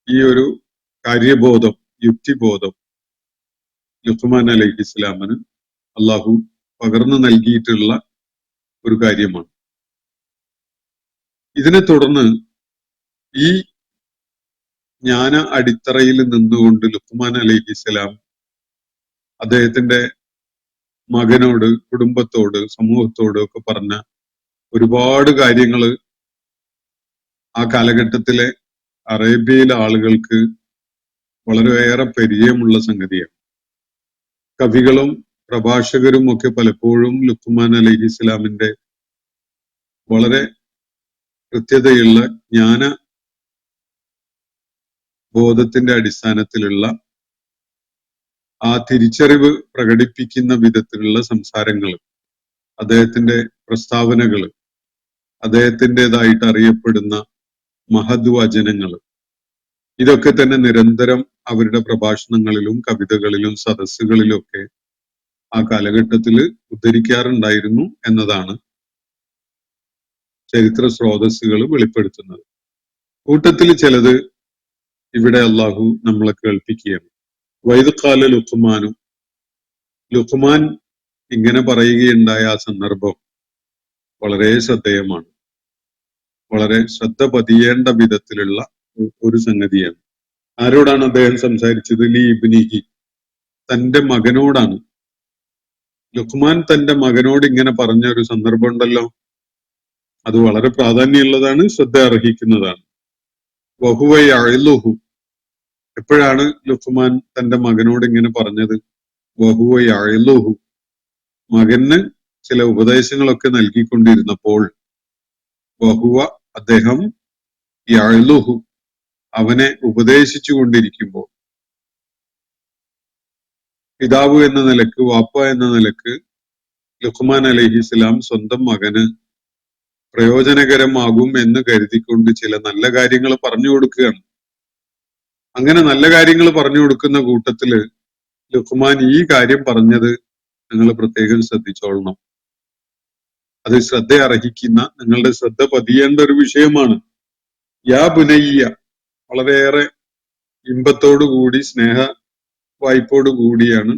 ഈ ഒരു കാര്യബോധം, യുക്തിബോധം ലുഖ്മാൻ അലൈഹിസ്സലാമിന് അള്ളാഹു പകർന്നു നൽകിയിട്ടുള്ള ഒരു കാര്യമാണ്. ഇതിനെ തുടർന്ന് ഈ ജ്ഞാന അടിത്തറയിൽ നിന്നുകൊണ്ട് ലുഖ്മാൻ അലൈഹിസ്സലാം അദ്ദേഹത്തിന്റെ മകനോട്, കുടുംബത്തോട്, സമൂഹത്തോട് ഒക്കെ പറഞ്ഞ ഒരുപാട് കാര്യങ്ങള് ആ കാലഘട്ടത്തിലെ അറേബ്യയിലെ ആളുകൾക്ക് വളരെയേറെ പരിചയമുള്ള സംഗതിയാണ്. കവികളും പ്രഭാഷകരും ഒക്കെ പലപ്പോഴും ലുഖ്മാൻ അലൈഹിസ്സലാമിന്റെ വളരെ കൃത്യതയുള്ള ജ്ഞാന ബോധത്തിന്റെ അടിസ്ഥാനത്തിലുള്ള ആ തിരിച്ചറിവ് പ്രകടിപ്പിക്കുന്ന വിധത്തിലുള്ള സംസാരങ്ങൾ, അദ്ദേഹത്തിന്റെ പ്രസ്താവനകൾ, അദ്ദേഹത്തിൻ്റെതായിട്ട് അറിയപ്പെടുന്ന മഹദ് വചനങ്ങൾ, ഇതൊക്കെ തന്നെ നിരന്തരം അവരുടെ പ്രഭാഷണങ്ങളിലും കവിതകളിലും സദസ്സുകളിലും ഒക്കെ ആ കാലഘട്ടത്തിൽ ഉദ്ധരിക്കാറുണ്ടായിരുന്നു എന്നതാണ് ചരിത്ര സ്രോതസ്സുകൾ വെളിപ്പെടുത്തുന്നത്. കൂട്ടത്തിൽ ചിലത് ഇവിടെ അള്ളാഹു നമ്മളെ കേൾപ്പിക്കുകയാണ്. വൈദ് ഖാല ലുഖ്മാനും, ലുഖ്മാൻ ഇങ്ങനെ പറയുകയുണ്ടായ ആ സന്ദർഭം വളരെ ശ്രദ്ധേയമാണ്. വളരെ ശ്രദ്ധ പതിയേണ്ട വിധത്തിലുള്ള ഒരു സംഗതിയാണ്. ആരോടാണ് അദ്ദേഹം സംസാരിച്ചത്? ലി ഇബ്നിഹി, തന്റെ മകനോടാണ്. ലുഖ്മാൻ തന്റെ മകനോട് ഇങ്ങനെ പറഞ്ഞ ഒരു സന്ദർഭം ഉണ്ടല്ലോ, അത് വളരെ പ്രാധാന്യമുള്ളതാണ്, ശ്രദ്ധ അർഹിക്കുന്നതാണ്. വഹുവ യഅ്ലുഹു, എപ്പോഴാണ് ലുഖ്മാൻ തന്റെ മകനോട് ഇങ്ങനെ പറഞ്ഞത്? വഹുവ യഅ്ലുഹു, മകന് ചില ഉപദേശങ്ങളൊക്കെ നൽകിക്കൊണ്ടിരുന്നപ്പോൾ, വഹുവ അദ്ദേഹം, യഅ്ലുഹു അവനെ ഉപദേശിച്ചു കൊണ്ടിരിക്കുമ്പോൾ, പിതാവ് എന്ന നിലക്ക്, വാപ്പ എന്ന നിലക്ക് ലുഖ്മാൻ അലൈഹിസ്സലാം സ്വന്തം മകന് പ്രയോജനകരമാകും എന്ന് കരുതിക്കൊണ്ട് ചില നല്ല കാര്യങ്ങൾ പറഞ്ഞു കൊടുക്കുകയാണ്. അങ്ങനെ നല്ല കാര്യങ്ങൾ പറഞ്ഞു കൊടുക്കുന്ന കൂട്ടത്തില് ലുഖ്മാൻ ഈ കാര്യം പറഞ്ഞത് നിങ്ങൾ പ്രത്യേകം ശ്രദ്ധിച്ചോളണം. അത് ശ്രദ്ധ അർഹിക്കുന്ന, നിങ്ങളുടെ ശ്രദ്ധ പതിയേണ്ട ഒരു വിഷയമാണ്. യാ ബുനയ്യ, വളരെയേറെ ഇമ്പത്തോടു കൂടി, സ്നേഹ വായ്പോടു കൂടിയാണ്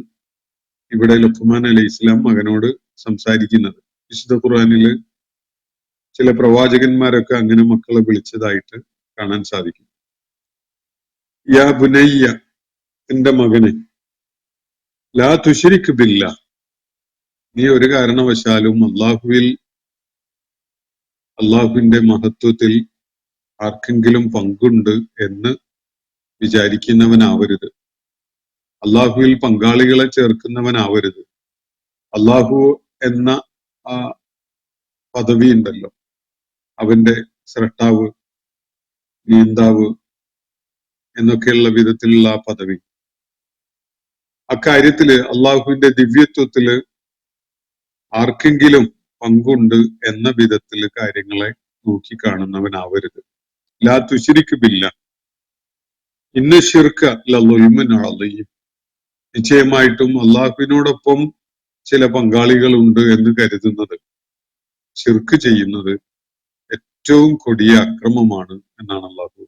ഇവിടെ ലുഖ്മാൻ അലൈഹി ഇസ്ലാം മകനോട് സംസാരിക്കുന്നത്. വിശുദ്ധ ഖുർആനില് ചില പ്രവാചകന്മാരൊക്കെ അങ്ങനെ മക്കളെ വിളിച്ചതായിട്ട് കാണാൻ സാധിക്കും. യാ ബുനയ്യ, എന്റെ മകനെ, ലാ തുശ്രിക് ബില്ലാ, നീ ഒരു കാരണവശാലും അള്ളാഹുവിന്റെ മഹത്വത്തിൽ ആർക്കെങ്കിലും പങ്കുണ്ട് എന്ന് വിചാരിക്കുന്നവനാവരുത്. അള്ളാഹുവിൽ പങ്കാളികളെ ചേർക്കുന്നവനാവരുത്. അള്ളാഹു എന്ന ആ പദവി ഉണ്ടല്ലോ, അവന്റെ സ്രഷ്ടാവ്, നിയന്താവ് എന്നൊക്കെയുള്ള വിധത്തിലുള്ള ആ പദവി, അക്കാര്യത്തില് അള്ളാഹുവിന്റെ ദിവ്യത്വത്തില് ആർക്കെങ്കിലും പങ്കുണ്ട് എന്ന വിധത്തില് കാര്യങ്ങളെ നോക്കിക്കാണുന്നവനാവരുത്. ലാ തുശ്രിക് ബില്ലാ ഇന്ന ശിർക ലളുൽമുൻ അളീം, നിശ്ചയമായിട്ടും അള്ളാഹുവിനോടൊപ്പം ചില പങ്കാളികളുണ്ട് എന്ന് കരുതുന്നത്, ശിർക്ക് ചെയ്യുന്നത് ഏറ്റവും കൊടിയ അക്രമമാണ് എന്നാണ് അള്ളാഹു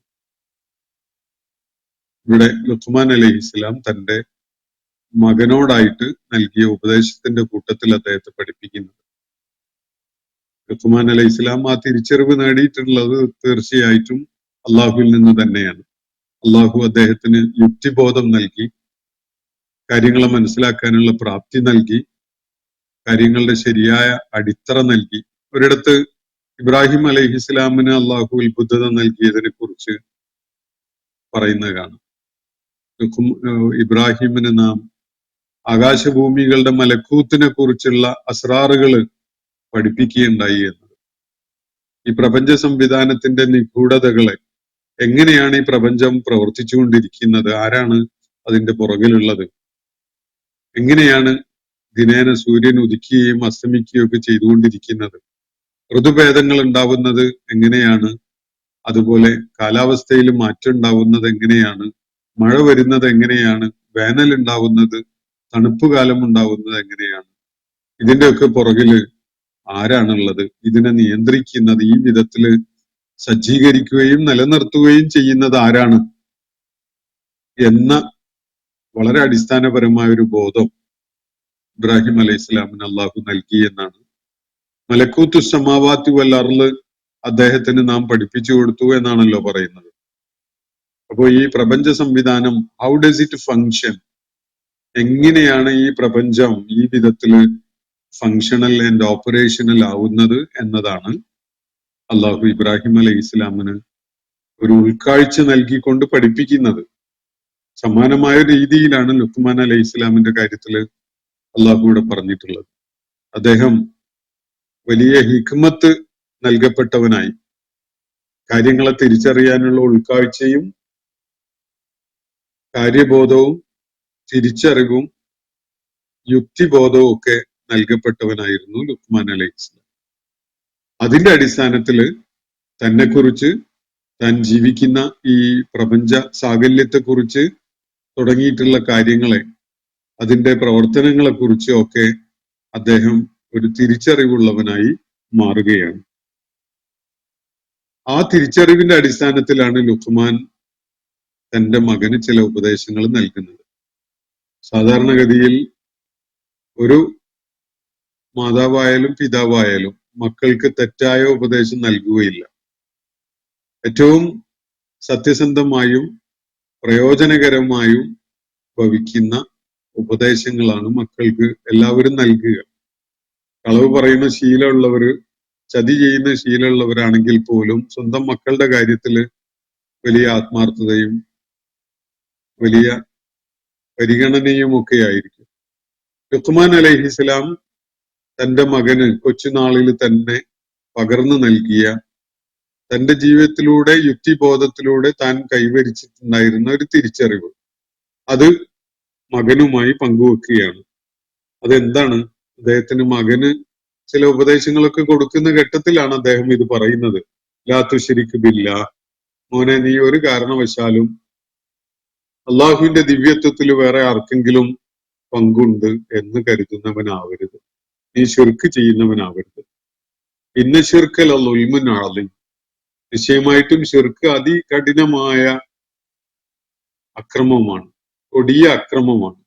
ഇവിടെ ലുഖ്മാൻ അലൈഹിസ്സലാം തന്റെ മകനോടായിട്ട് നൽകിയ ഉപദേശത്തിന്റെ കൂട്ടത്തിൽ അദ്ദേഹത്തെ പഠിപ്പിക്കുന്നത്. ലുഖ്മാൻ അലൈഹിസ്സലാം ആ തിരിച്ചറിവ് നേടിയിട്ടുള്ളത് തീർച്ചയായിട്ടും അള്ളാഹുവിൽ നിന്ന് തന്നെയാണ്. അള്ളാഹു അദ്ദേഹത്തിന് യുക്തിബോധം നൽകി, കാര്യങ്ങളെ മനസ്സിലാക്കാനുള്ള പ്രാപ്തി നൽകി, കാര്യങ്ങളുടെ ശരിയായ അടിത്തറ നൽകി. ഒരിടത്ത് ഇബ്രാഹിം അലൈഹിസ്സലാമിന് അള്ളാഹു ഉത്ബുദ്ധത നൽകിയതിനെ കുറിച്ച് പറയുന്നത് കാണാം. ഇബ്രാഹിമിന് നാം ആകാശഭൂമികളുടെ മലക്കൂത്തിനെ കുറിച്ചുള്ള അസ്രാറുകൾ പഠിപ്പിക്കുകയുണ്ടായി എന്നത്, ഈ പ്രപഞ്ച സംവിധാനത്തിന്റെ നിഗൂഢതകളെ, എങ്ങനെയാണ് ഈ പ്രപഞ്ചം പ്രവർത്തിച്ചുകൊണ്ടിരിക്കുന്നത്, ആരാണ് അതിന്റെ പുറകിലുള്ളത്, എങ്ങനെയാണ് ദിനേന സൂര്യൻ ഉദിക്കുകയും അസ്തമിക്കുകയും ഒക്കെ ചെയ്തുകൊണ്ടിരിക്കുന്നത്, ഋതുഭേദങ്ങൾ ഉണ്ടാവുന്നത് എങ്ങനെയാണ്, അതുപോലെ കാലാവസ്ഥയിൽ മാറ്റം ഉണ്ടാവുന്നത് എങ്ങനെയാണ്, മഴ വരുന്നത് എങ്ങനെയാണ്, വേനൽ ഉണ്ടാവുന്നത്, തണുപ്പ് കാലം ഉണ്ടാവുന്നത് എങ്ങനെയാണ്, ഇതിന്റെയൊക്കെ പുറകില് ആരാണുള്ളത്, ഇതിനെ നിയന്ത്രിക്കുന്നത്, ഈ വിധത്തില് സജ്ജീകരിക്കുകയും നിലനിർത്തുകയും ചെയ്യുന്നത് ആരാണ് എന്ന വളരെ അടിസ്ഥാനപരമായ ഒരു ബോധം ഇബ്രാഹിം അലൈഹി ഇസ്ലാമിന് അള്ളാഹു നൽകി എന്നാണ്. മലക്കൂത്തു സമാവാത്തി വൽ അർള് അദ്ദേഹത്തിന് നാം പഠിപ്പിച്ചു കൊടുത്തു എന്നാണല്ലോ പറയുന്നത്. അപ്പോ ഈ പ്രപഞ്ച സംവിധാനം, ഹൗ ഡസ് ഇറ്റ് ഫങ്ഷൻ, എങ്ങനെയാണ് ഈ പ്രപഞ്ചം ഈ വിധത്തില് ഫങ്ഷണൽ ആൻഡ് ഓപ്പറേഷണൽ ആവുന്നത് എന്നതാണ് അള്ളാഹു ഇബ്രാഹിം അലൈഹി ഇസ്ലാമിന് ഒരു ഉൾക്കാഴ്ച നൽകിക്കൊണ്ട് പഠിപ്പിക്കുന്നത്. സമാനമായ രീതിയിലാണ് ലുക്മാൻ അലൈഹി ഇസ്ലാമിന്റെ കാര്യത്തില് അള്ളാഹു ഇവിടെ പറഞ്ഞിട്ടുള്ളത്. അദ്ദേഹം വലിയ ഹിക്മത്ത് നൽകപ്പെട്ടവനായി, കാര്യങ്ങളെ തിരിച്ചറിയാനുള്ള ഉൾക്കാഴ്ചയും കാര്യബോധവും തിരിച്ചറിവും യുക്തിബോധവും ഒക്കെ നൽകപ്പെട്ടവനായിരുന്നു ലുക്മാൻ അലൈഹി ഇസ്ലാം. അതിന്റെ അടിസ്ഥാനത്തില് തന്നെക്കുറിച്ച്, താൻ ജീവിക്കുന്ന ഈ പ്രപഞ്ച സാകല്യത്തെക്കുറിച്ച് തുടങ്ങിയിട്ടുള്ള കാര്യങ്ങളെ, അതിന്റെ പ്രവർത്തനങ്ങളെ കുറിച്ചും ഒക്കെ അദ്ദേഹം ഒരു തിരിച്ചറിവുള്ളവനായി മാറുകയാണ്. ആ തിരിച്ചറിവിന്റെ അടിസ്ഥാനത്തിലാണ് ലുക്മാൻ തന്റെ മകന് ചില ഉപദേശങ്ങൾ നൽകുന്നത്. സാധാരണഗതിയിൽ ഒരു മാതാവായാലും പിതാവായാലും മക്കൾക്ക് തെറ്റായ ഉപദേശം നൽകുകയില്ല. ഏറ്റവും സത്യസന്ധമായും പ്രയോജനകരമായും ഭവിക്കുന്ന ഉപദേശങ്ങളാണ് മക്കൾക്ക് എല്ലാവരും നൽകുക. കളവ് പറയുന്ന ശീലമുള്ളവര്, ചതി ചെയ്യുന്ന ശീലമുള്ളവരാണെങ്കിൽ പോലും സ്വന്തം മക്കളുടെ കാര്യത്തില് വലിയ ആത്മാർത്ഥതയും വലിയ പരിഗണനയും ഒക്കെ ആയിരിക്കും. ലുക്മാൻ അലൈഹിസ്സലാം തന്റെ മകന് കൊച്ചുനാളിൽ തന്നെ പകർന്നു നൽകിയ, തന്റെ ജീവിതത്തിലൂടെ യുക്തിബോധത്തിലൂടെ താൻ കൈവരിച്ചിട്ടുണ്ടായിരുന്ന ഒരു തിരിച്ചറിവ്, അത് മകനുമായി പങ്കുവെക്കുകയാണ്. അതെന്താണ്? അദ്ദേഹത്തിന് മകന് ചില ഉപദേശങ്ങളൊക്കെ കൊടുക്കുന്ന ഘട്ടത്തിലാണ് അദ്ദേഹം ഇത് പറയുന്നത്. ലാ തുശ്രിക് ബില്ലാഹ്, മോനെ നീ ഒരു കാരണവശാലും അള്ളാഹുവിന്റെ ദിവ്യത്വത്തിൽ വേറെ ആർക്കെങ്കിലും പങ്കുണ്ട് എന്ന് കരുതുന്നവനാവരുത്, നീ ശിർക്ക് ചെയ്യുന്നവനാവരുത്. ഇന്ന ശിർക്കൽ അൽമുൻ അളീം, നിശ്ചയമായിട്ടും ശിർക്ക് അതികഠിനമായ അക്രമമാണ്, കൊടിയ അക്രമമാണ്.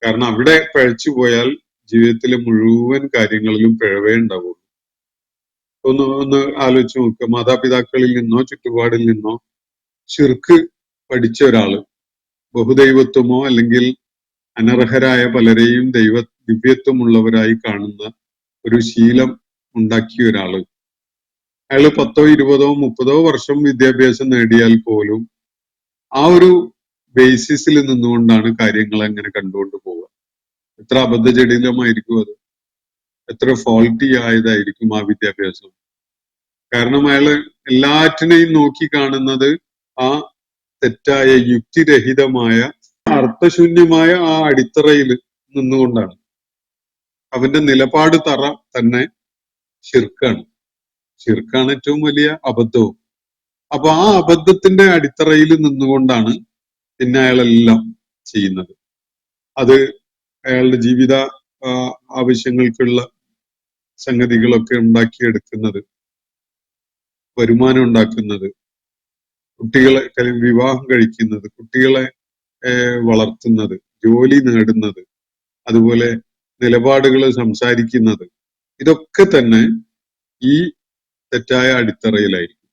കാരണം അവിടെ പഴച്ചു പോയാൽ ജീവിതത്തിലെ മുഴുവൻ കാര്യങ്ങളിലും പിഴവേ ഉണ്ടാവുള്ളൂ. ഒന്ന് ആലോചിച്ച് നോക്കുക, മാതാപിതാക്കളിൽ നിന്നോ ചുറ്റുപാടിൽ നിന്നോ ശിർക്ക് പഠിച്ച ഒരാള്, ബഹുദൈവത്വമോ അല്ലെങ്കിൽ അനർഹരായ പലരെയും ദിവ്യത്വമുള്ളവരായി കാണുന്ന ഒരു ശീലം ഉണ്ടാക്കിയ ഒരാള്, അയാള് 10, 20, 30 വർഷം വിദ്യാഭ്യാസം നേടിയാൽ പോലും ആ ഒരു ബേസിസിൽ നിന്നുകൊണ്ടാണ് കാര്യങ്ങൾ അങ്ങനെ കണ്ടുകൊണ്ട് പോവുക. എത്ര അബദ്ധജടിലമായിരിക്കും അത്, എത്ര ഫോൾട്ടി ആയതായിരിക്കും ആ വിദ്യാഭ്യാസം. കാരണം അയാള് എല്ലാറ്റിനെയും നോക്കി കാണുന്നത് ആ തെറ്റായ യുക്തിരഹിതമായ അർത്ഥശൂന്യമായ ആ അടിത്തറയിൽ നിന്നുകൊണ്ടാണ്. അവന്റെ നിലപാട് തറ തന്നെ ശിർക്കാണ്. ശിർക്കാണ് ഏറ്റവും വലിയ അബദ്ധവും. അപ്പൊ ആ അബദ്ധത്തിന്റെ അടിത്തറയിൽ നിന്നുകൊണ്ടാണ് പിന്നെ അയാളെല്ലാം ചെയ്യുന്നത്. അത് അയാളുടെ ജീവിത ആവശ്യങ്ങൾക്കുള്ള സംഗതികളൊക്കെ ഉണ്ടാക്കിയെടുക്കുന്നത്, വരുമാനം ഉണ്ടാക്കുന്നത്, കുട്ടികളെ വിവാഹം കഴിക്കുന്നത്, കുട്ടികളെ വളർത്തുന്നത്, ജോലി നേടുന്നത്, അതുപോലെ നിലപാടുകൾ സംസാരിക്കുന്നത്, ഇതൊക്കെ തന്നെ ഈ തെറ്റായ അടിത്തറയിലായിരിക്കും.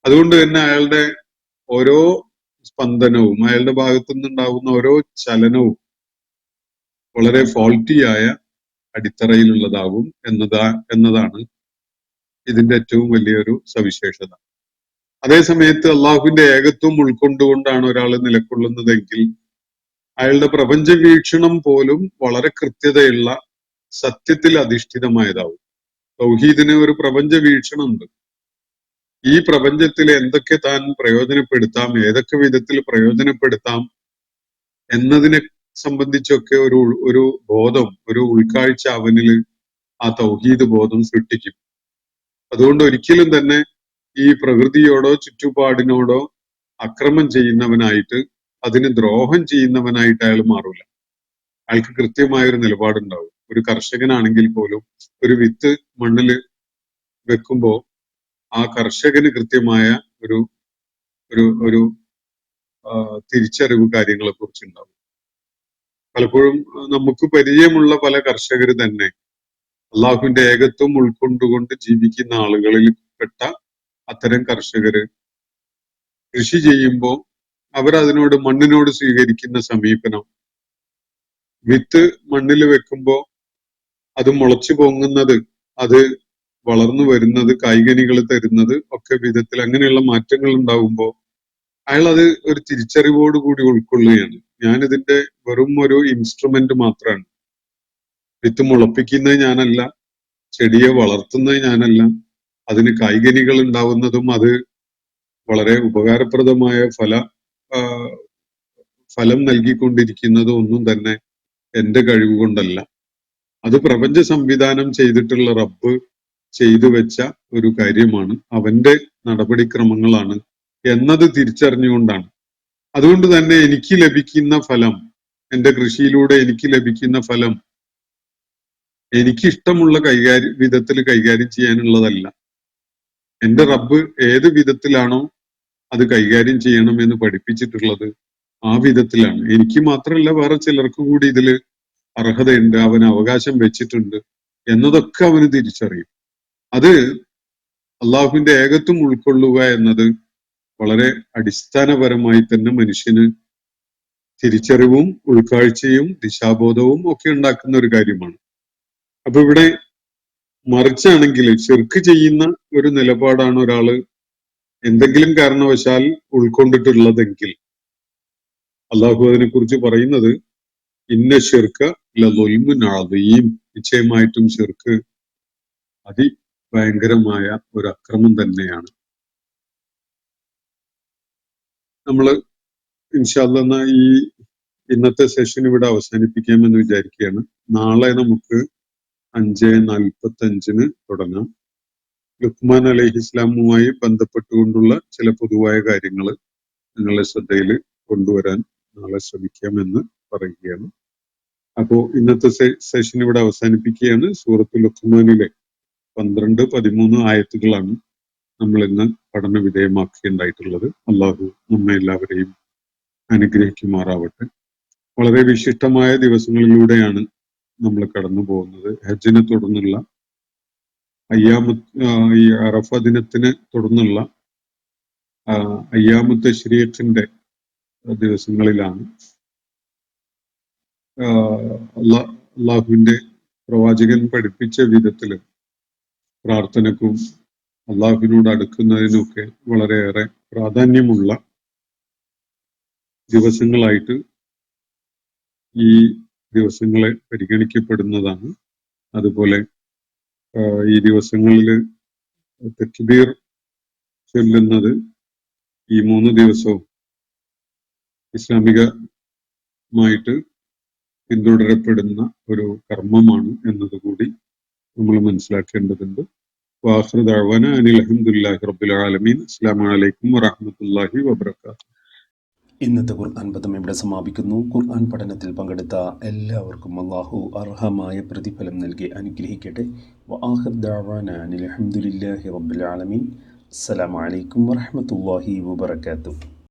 അതുകൊണ്ട് തന്നെ അയാളുടെ ഓരോ സ്പന്ദനവും, അയാളുടെ ഭാഗത്തു നിന്നുണ്ടാവുന്ന ഓരോ ചലനവും വളരെ ഫോൾട്ടിയായ അടിത്തറയിലുള്ളതാകും എന്നതാണ് ഇതിന്റെ ഏറ്റവും വലിയൊരു സവിശേഷത. അതേ സമയത്ത് അള്ളാഹുവിന്റെ ഏകത്വം ഉൾക്കൊണ്ടുകൊണ്ടാണ് ഒരാൾ നിലകൊള്ളുന്നതെങ്കിൽ അയാളുടെ പ്രപഞ്ച വീക്ഷണം പോലും വളരെ കൃത്യതയുള്ള സത്യത്തിൽ അധിഷ്ഠിതമായതാവും. തൗഹീദിന് ഒരു പ്രപഞ്ച വീക്ഷണമുണ്ട്. ഈ പ്രപഞ്ചത്തിൽ എന്തൊക്കെ താൻ പ്രയോജനപ്പെടുത്താം, ഏതൊക്കെ വിധത്തിൽ പ്രയോജനപ്പെടുത്താം എന്നതിനെ സംബന്ധിച്ചൊക്കെ ഒരു ബോധം, ഒരു ഉൾക്കാഴ്ച അവനിൽ ആ തൗഹീദ് ബോധം സൃഷ്ടിക്കും. അതുകൊണ്ട് ഒരിക്കലും തന്നെ ഈ പ്രകൃതിയോടോ ചുറ്റുപാടിനോടോ അക്രമം ചെയ്യുന്നവനായിട്ട്, അതിന് ദ്രോഹം ചെയ്യുന്നവനായിട്ട് അയാൾ മാറൂല. അയാൾക്ക് കൃത്യമായൊരു നിലപാടുണ്ടാവും. ഒരു കർഷകനാണെങ്കിൽ പോലും ഒരു വിത്ത് മണ്ണിൽ വെക്കുമ്പോ ആ കർഷകന് കൃത്യമായ ഒരു ഒരു ഒരു തിരിച്ചറിവ് കാര്യങ്ങളെ കുറിച്ചുണ്ടാവും. പലപ്പോഴും നമുക്ക് പരിചയമുള്ള പല കർഷകർ തന്നെ അള്ളാഹുവിന്റെ ഏകത്വം ഉൾക്കൊണ്ടുകൊണ്ട് ജീവിക്കുന്ന ആളുകളിൽ പെട്ട അത്തരം കർഷകര് കൃഷി ചെയ്യുമ്പോൾ അവരതിനോട് മണ്ണിനോട് സ്വീകരിക്കുന്ന സമീപനം, വിത്ത് മണ്ണിൽ വെക്കുമ്പോ അത് മുളച്ചു പൊങ്ങുന്നത്, അത് വളർന്നു വരുന്നത്, കായ്കനികൾ തരുന്നത് ഒക്കെ വിധത്തിൽ അങ്ങനെയുള്ള മാറ്റങ്ങൾ ഉണ്ടാവുമ്പോൾ അയാൾ അത് ഒരു തിരിച്ചറിവോടുകൂടി ഉൾക്കൊള്ളുകയാണ്. ഞാനിതിന്റെ വെറും ഒരു ഇൻസ്ട്രുമെന്റ് മാത്രമാണ്. വിത്ത് മുളപ്പിക്കുന്നത് ഞാനല്ല, ചെടിയെ വളർത്തുന്നത് ഞാനല്ല, അതിന് കായ്കനികൾ ഉണ്ടാവുന്നതും അത് വളരെ ഉപകാരപ്രദമായ ഫലം നൽകിക്കൊണ്ടിരിക്കുന്നതും ഒന്നും തന്നെ എന്റെ കഴിവ് കൊണ്ടല്ല. അത് പ്രപഞ്ച സംവിധാനം ചെയ്തിട്ടുള്ള റബ്ബ് ചെയ്തു വെച്ച ഒരു കാര്യമാണ്, അവന്റെ നടപടിക്രമങ്ങളാണ് എന്നത് തിരിച്ചറിഞ്ഞുകൊണ്ടാണ്. അതുകൊണ്ട് തന്നെ എനിക്ക് ലഭിക്കുന്ന ഫലം, എന്റെ കൃഷിയിലൂടെ എനിക്ക് ലഭിക്കുന്ന ഫലം എനിക്കിഷ്ടമുള്ള വിധത്തിൽ കൈകാര്യം ചെയ്യാനുള്ളതല്ല. എന്റെ റബ്ബ് ഏത് വിധത്തിലാണോ അത് കൈകാര്യം ചെയ്യണം എന്ന് പഠിപ്പിച്ചിട്ടുള്ളത് ആ വിധത്തിലാണ്. എനിക്ക് മാത്രമല്ല, വേറെ ചിലർക്ക് കൂടി ഇതിൽ അർഹതയുണ്ട്, അവന് അവകാശം വെച്ചിട്ടുണ്ട് എന്നതൊക്കെ അവന് തിരിച്ചറിയും. അത് അള്ളാഹുവിന്റെ ഏകത്വം ഉൾക്കൊള്ളുക എന്നത് വളരെ അടിസ്ഥാനപരമായി തന്നെ മനുഷ്യന് തിരിച്ചറിവും ഉൾക്കാഴ്ചയും ദിശാബോധവും ഒക്കെ ഉണ്ടാക്കുന്ന ഒരു കാര്യമാണ്. അപ്പൊ ഇവിടെ മറിച്ചാണെങ്കിൽ ശിർക്ക് ചെയ്യുന്ന ഒരു നിലപാടാണ് ഒരാള് എന്തെങ്കിലും കാരണവശാൽ ഉൾക്കൊണ്ടിട്ടുള്ളതെങ്കിൽ അള്ളാഹു അതിനെ കുറിച്ച് പറയുന്നത് ഇന്ന ശിർക്ക് ലദുൽമുൻ അദീം, നിശ്ചയമായിട്ടും ശിർക്ക് അതിഭയങ്കരമായ ഒരു അക്രമം തന്നെയാണ്. നമ്മള് ഇൻഷാ അല്ലാഹ് ഈ ഇന്നത്തെ സെഷൻ ഇവിടെ അവസാനിപ്പിക്കാമെന്ന് വിചാരിക്കുകയാണ്. നാളെ നമുക്ക് 5:45 തുടങ്ങാം. ലുക്മാൻ അലൈഹിസ്ലാമുമായി ബന്ധപ്പെട്ടുകൊണ്ടുള്ള ചില പൊതുവായ കാര്യങ്ങൾ നിങ്ങളുടെ ശ്രദ്ധയിൽ കൊണ്ടുവരാൻ നാളെ ശ്രമിക്കാമെന്ന് പറയുകയാണ്. അപ്പോ ഇന്നത്തെ സെഷൻ ഇവിടെ അവസാനിപ്പിക്കുകയാണ്. സൂറത്തുൽ ലുക്മാനിലെ 12, 13 ആയത്തുകളാണ് നമ്മൾ ഇന്ന് പഠന വിധേയമാക്കിയിട്ടുണ്ടായിട്ടുള്ളത്. അള്ളാഹു നമ്മെ എല്ലാവരെയും അനുഗ്രഹിക്കുമാറാവട്ടെ. വളരെ വിശിഷ്ടമായ ദിവസങ്ങളിലൂടെയാണ് നമ്മൾ കടന്നു പോകുന്നത്. ഹജ്ജിനെ തുടർന്നുള്ള ഈ അറഫ ദിനത്തിന് തുടർന്നുള്ള അയ്യാമു തശ്രീഖിന്റെ ദിവസങ്ങളിലാണ്. അള്ളാഹുവിന്റെ പ്രവാചകൻ പഠിപ്പിച്ച വിധത്തില് പ്രാർത്ഥനക്കും അള്ളാഹുവിനോട് അടുക്കുന്നതിനൊക്കെ വളരെയേറെ പ്രാധാന്യമുള്ള ദിവസങ്ങളായിട്ട് ഈ ദിവസങ്ങളെ പരിഗണിക്കപ്പെടുന്നതാണ്. അതുപോലെ ഈ ദിവസങ്ങളിൽ തക്ബീർ ചൊല്ലുന്നത് ഈ 3 ദിവസവും ഇസ്ലാമികമായിട്ട് പിന്തുടരപ്പെടുന്ന ഒരു കർമ്മമാണ് എന്നതുകൂടി നമ്മൾ മനസ്സിലാക്കേണ്ടതുണ്ട്. വാഖിറു ദഅ്വാന അനിൽ ഹംദുലില്ലാഹി റബ്ബിൽ ആലമീൻ. അസ്സലാമു അലൈക്കും വറഹ്മത്തുള്ളാഹി വബറകാതുഹു. ഇന്നത്തെ ഖുർആൻ പദം ഇവിടെ സമാപിക്കുന്നു. ഖുർആൻ പഠനത്തിൽ പങ്കെടുത്ത എല്ലാവർക്കും അല്ലാഹു അർഹമായ പ്രതിഫലം നൽകി അനുഗ്രഹിക്കട്ടെ. വആഖിറു ദഅ്വാന അനിൽ ഹംദുലില്ലാഹി റബ്ബിൽ ആലമീൻ. അസ്സലാമു അലൈക്കും വറഹ്മത്തുള്ളാഹി വബറകാതുഹു.